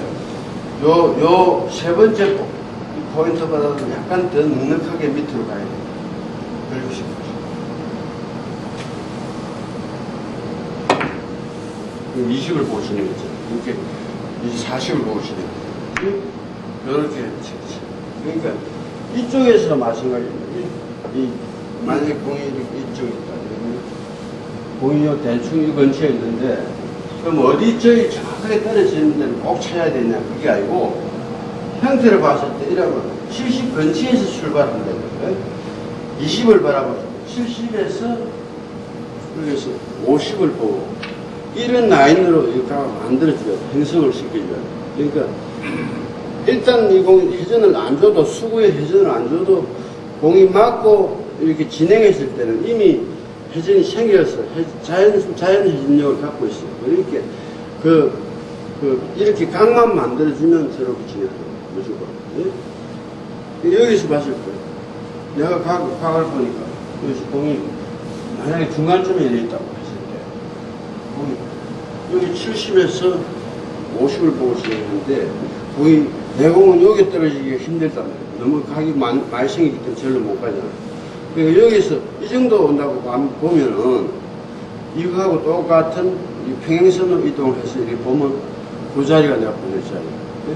요 세 번째 포인트보다도 약간 더 넉넉하게 밑으로 가야 돼요. 그리고 싶어요. 20을 보고 진행했죠. 이렇게 40을 보고 진행했죠. 이렇게 쳤죠. 그러니까 이쪽에서 마찬가지입니다. 만약에 공이 이쪽에 있다. 공이 대충 이 근처에 있는데 그럼 어디 쪽이 정확하게 떨어지는 데는 꼭 쳐야 되냐 그게 아니고 형태를 봤을 때 이러면 70 근처에서 출발한다는 거예요. 20을 바라보고 70에서 여기서 50을 보고 이런 라인으로 이렇게 만들어줘야 돼. 형성을 시켜줘야 돼. 그러니까 일단 이 공이 회전을 안 줘도 수구에 회전을 안 줘도 공이 맞고 이렇게 진행했을 때는 이미 회전이 생겨서 자연 회전력을 갖고 있어요. 이렇게 이렇게 각만 만들어주면 저렇게 진행해요. 무조건. 예? 여기서 봤을 때 내가 각을 보니까 여기서 공이 만약에 중간쯤에 있다고 했을 때 공이 여기 70에서 50을 보고 진행하는데 공이 내 공은 여기 떨어지기가 힘들단 말이에요. 너무 각이 많이 생기기 때문에 절로 못 가잖아요. 그러니까 여기서 이 정도 온다고 보면은 이거하고 똑같은 이 평행선으로 이동을 해서 이렇게 보면 그 자리가 내가 보낼 자리예요. 네?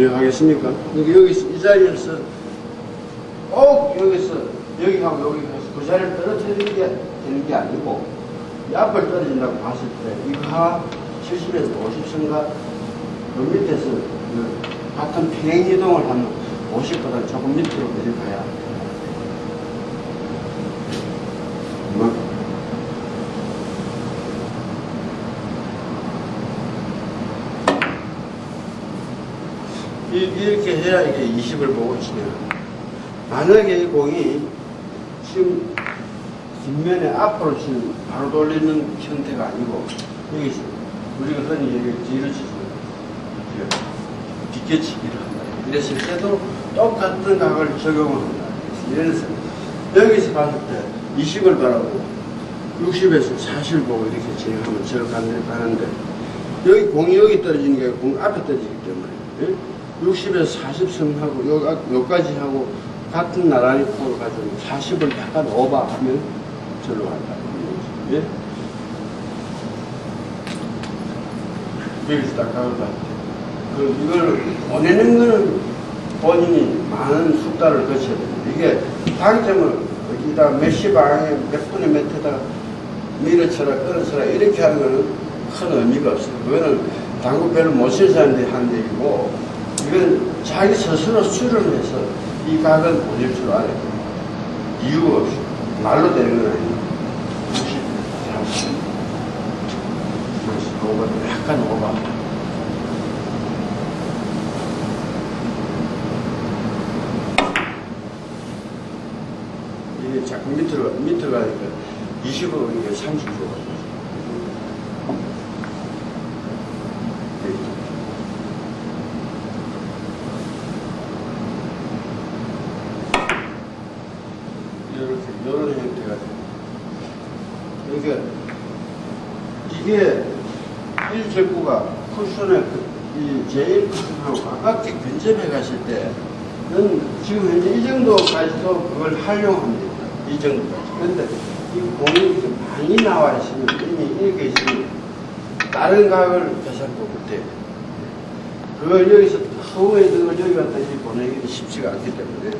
이해하겠습니까? 그러니까 여기서 이 자리에서 꼭 여기서 여기하고 여기 해서 그 자리를 떨어뜨리는 게 되는 게 아니고 이 앞을 떨어진다고 봤을 때 이거 70에서 50선가 그 밑에서 같은 평행 이동을 하면 50보다 조금 밑으로 내려가야 이렇게 해야 이게 20을 보고 진행합니다. 만약에 이 공이 지금 뒷면에 앞으로 치는 바로 돌리는 형태가 아니고 여기서 우리가 흔히 여기 뒤로 치죠. 뒷게치기를 한다. 이랬을 때도 똑같은 각을 적용을 한다. 이래서 여기서 봤을 때 20을 바라고 60에서 40을 보고 이렇게 진행하면 저 가는데 여기 공이 여기 떨어지는 게 공 앞에 떨어지기 때문에 60에서 40선하고 여기까지 하고 같은 나란히 폭을 가지고 40을 약간 오버하면 절로 간다. 예? 여기서 딱 가고 이걸 보내는 거는 본인이 많은 숙달을 거쳐야 됩니다. 이게 당점을 여기다 몇시 방향에 몇 분에 몇 회다가 밀어쳐라 끌어쳐라 이렇게 하는 거는 큰 의미가 없어요. 그거는 당구 별로 못 치는 사람들이 하는 얘기고 이건 자기 스스로 수련해서 이 각을 보낼 줄 알아요. 이유가 없이 말로 되는 건 아니에요. 약간 오버. 이게 자꾸 밑으로 가니까 20으로 이게 30%가 이런 형태가 돼요. 그러니까 이게 1족구가 쿠션에 이 제일 쿠션하고 가깝게 근접해 갔을 때는 지금 현재 이 정도까지도 그걸 활용합니다. 이 정도까지. 그런데 이 공이 많이 나와 있으면 이미 이렇게 있으면 다른 각을 계산도 못해요. 그걸 여기서 허우에 있는 걸 여기 갖다 보내기는 쉽지가 않기 때문에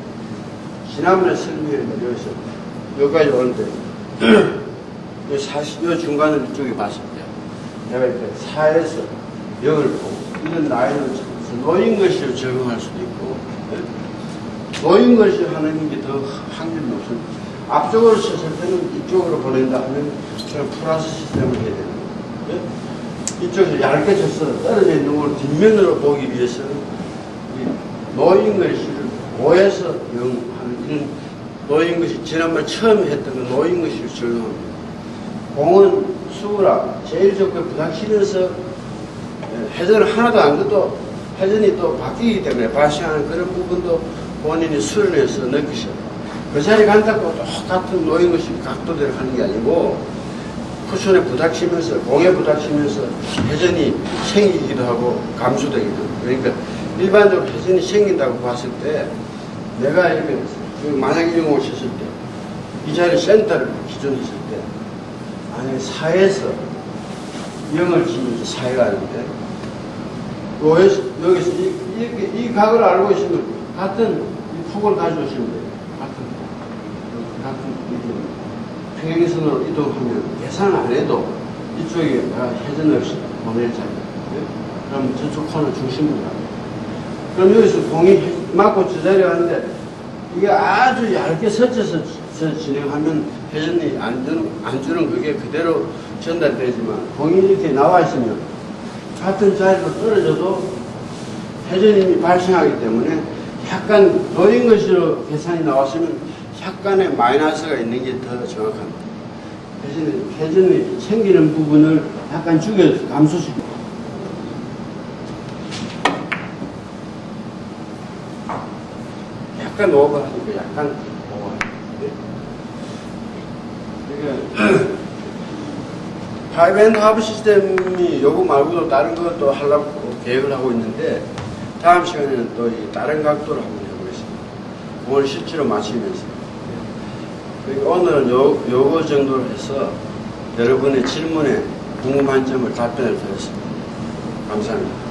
지난번에 설명했는데 여기서 여기까지 오는데 요 중간을 이쪽에 봤을 때 내가 이렇게 4에서 0을 보고 이런 라인을 놓인 것을 적용할 수도 있고 놓인 것을 하는 게 더 확률이 높습니다. 앞쪽으로 쳤을 때는 이쪽으로 보낸다 하면 그냥 플러스 시스템을 해야 되는 거예요. 이쪽에서 얇게 쳤어 떨어져 있는 걸 뒷면으로 보기 위해서는 놓인 것을 5에서 0 하는 이런 놓인 것이 지난번에 처음 했던 건 놓인 것을 적용합니다. 공은 수구라 제일 좋게 부닥치면서 회전을 하나도 안 줘도 회전이 또 바뀌기 때문에 발생하는 그런 부분도 본인이 수련해서 느끼셔야 돼요. 그 자리 간다고 똑같은 놓인 것이 각도대로 하는 게 아니고 쿠션에 부닥치면서 공에 부닥치면서 회전이 생기기도 하고 감소되기도 하고 그러니까 일반적으로 회전이 생긴다고 봤을 때 내가 이렇게 만약에 이런 걸 쳤을 때 이 자리 센터를 기존 했을 때 만약에 4에서 0을 치면서 4가 하는데 여기서 이 각을 알고 있으면 같은 이 폭을 가지고 있으면 돼요. 같은 평행선으로 이동하면 계산 안 해도 이쪽에 내가 회전 없이 보낼 자리. 그럼 저쪽 코너 중심으로 가요. 그럼 여기서 공이 맞고 저 자리에 가는데 이게 아주 얇게 서쳐서 진행하면 회전이 안 주는 그게 그대로 전달되지만 공이 이렇게 나와 있으면 같은 자리로 떨어져도 회전이 발생하기 때문에 약간 놓인 것으로 계산이 나왔으면 약간의 마이너스가 있는 게 더 정확합니다. 회전이 생기는 부분을 약간 죽여서 감소시키고 약간 오버하니까 약간 오버하니까 파이브핸드 하브 시스템이 요거 말고도 다른 것도 하려고 계획을 하고 있는데 다음 시간에는 또 다른 각도로 한번 해보겠습니다. 오늘 실제로 마치면서 오늘은 요거 정도로 해서 여러분의 질문에 궁금한 점을 답변을 드렸습니다. 감사합니다.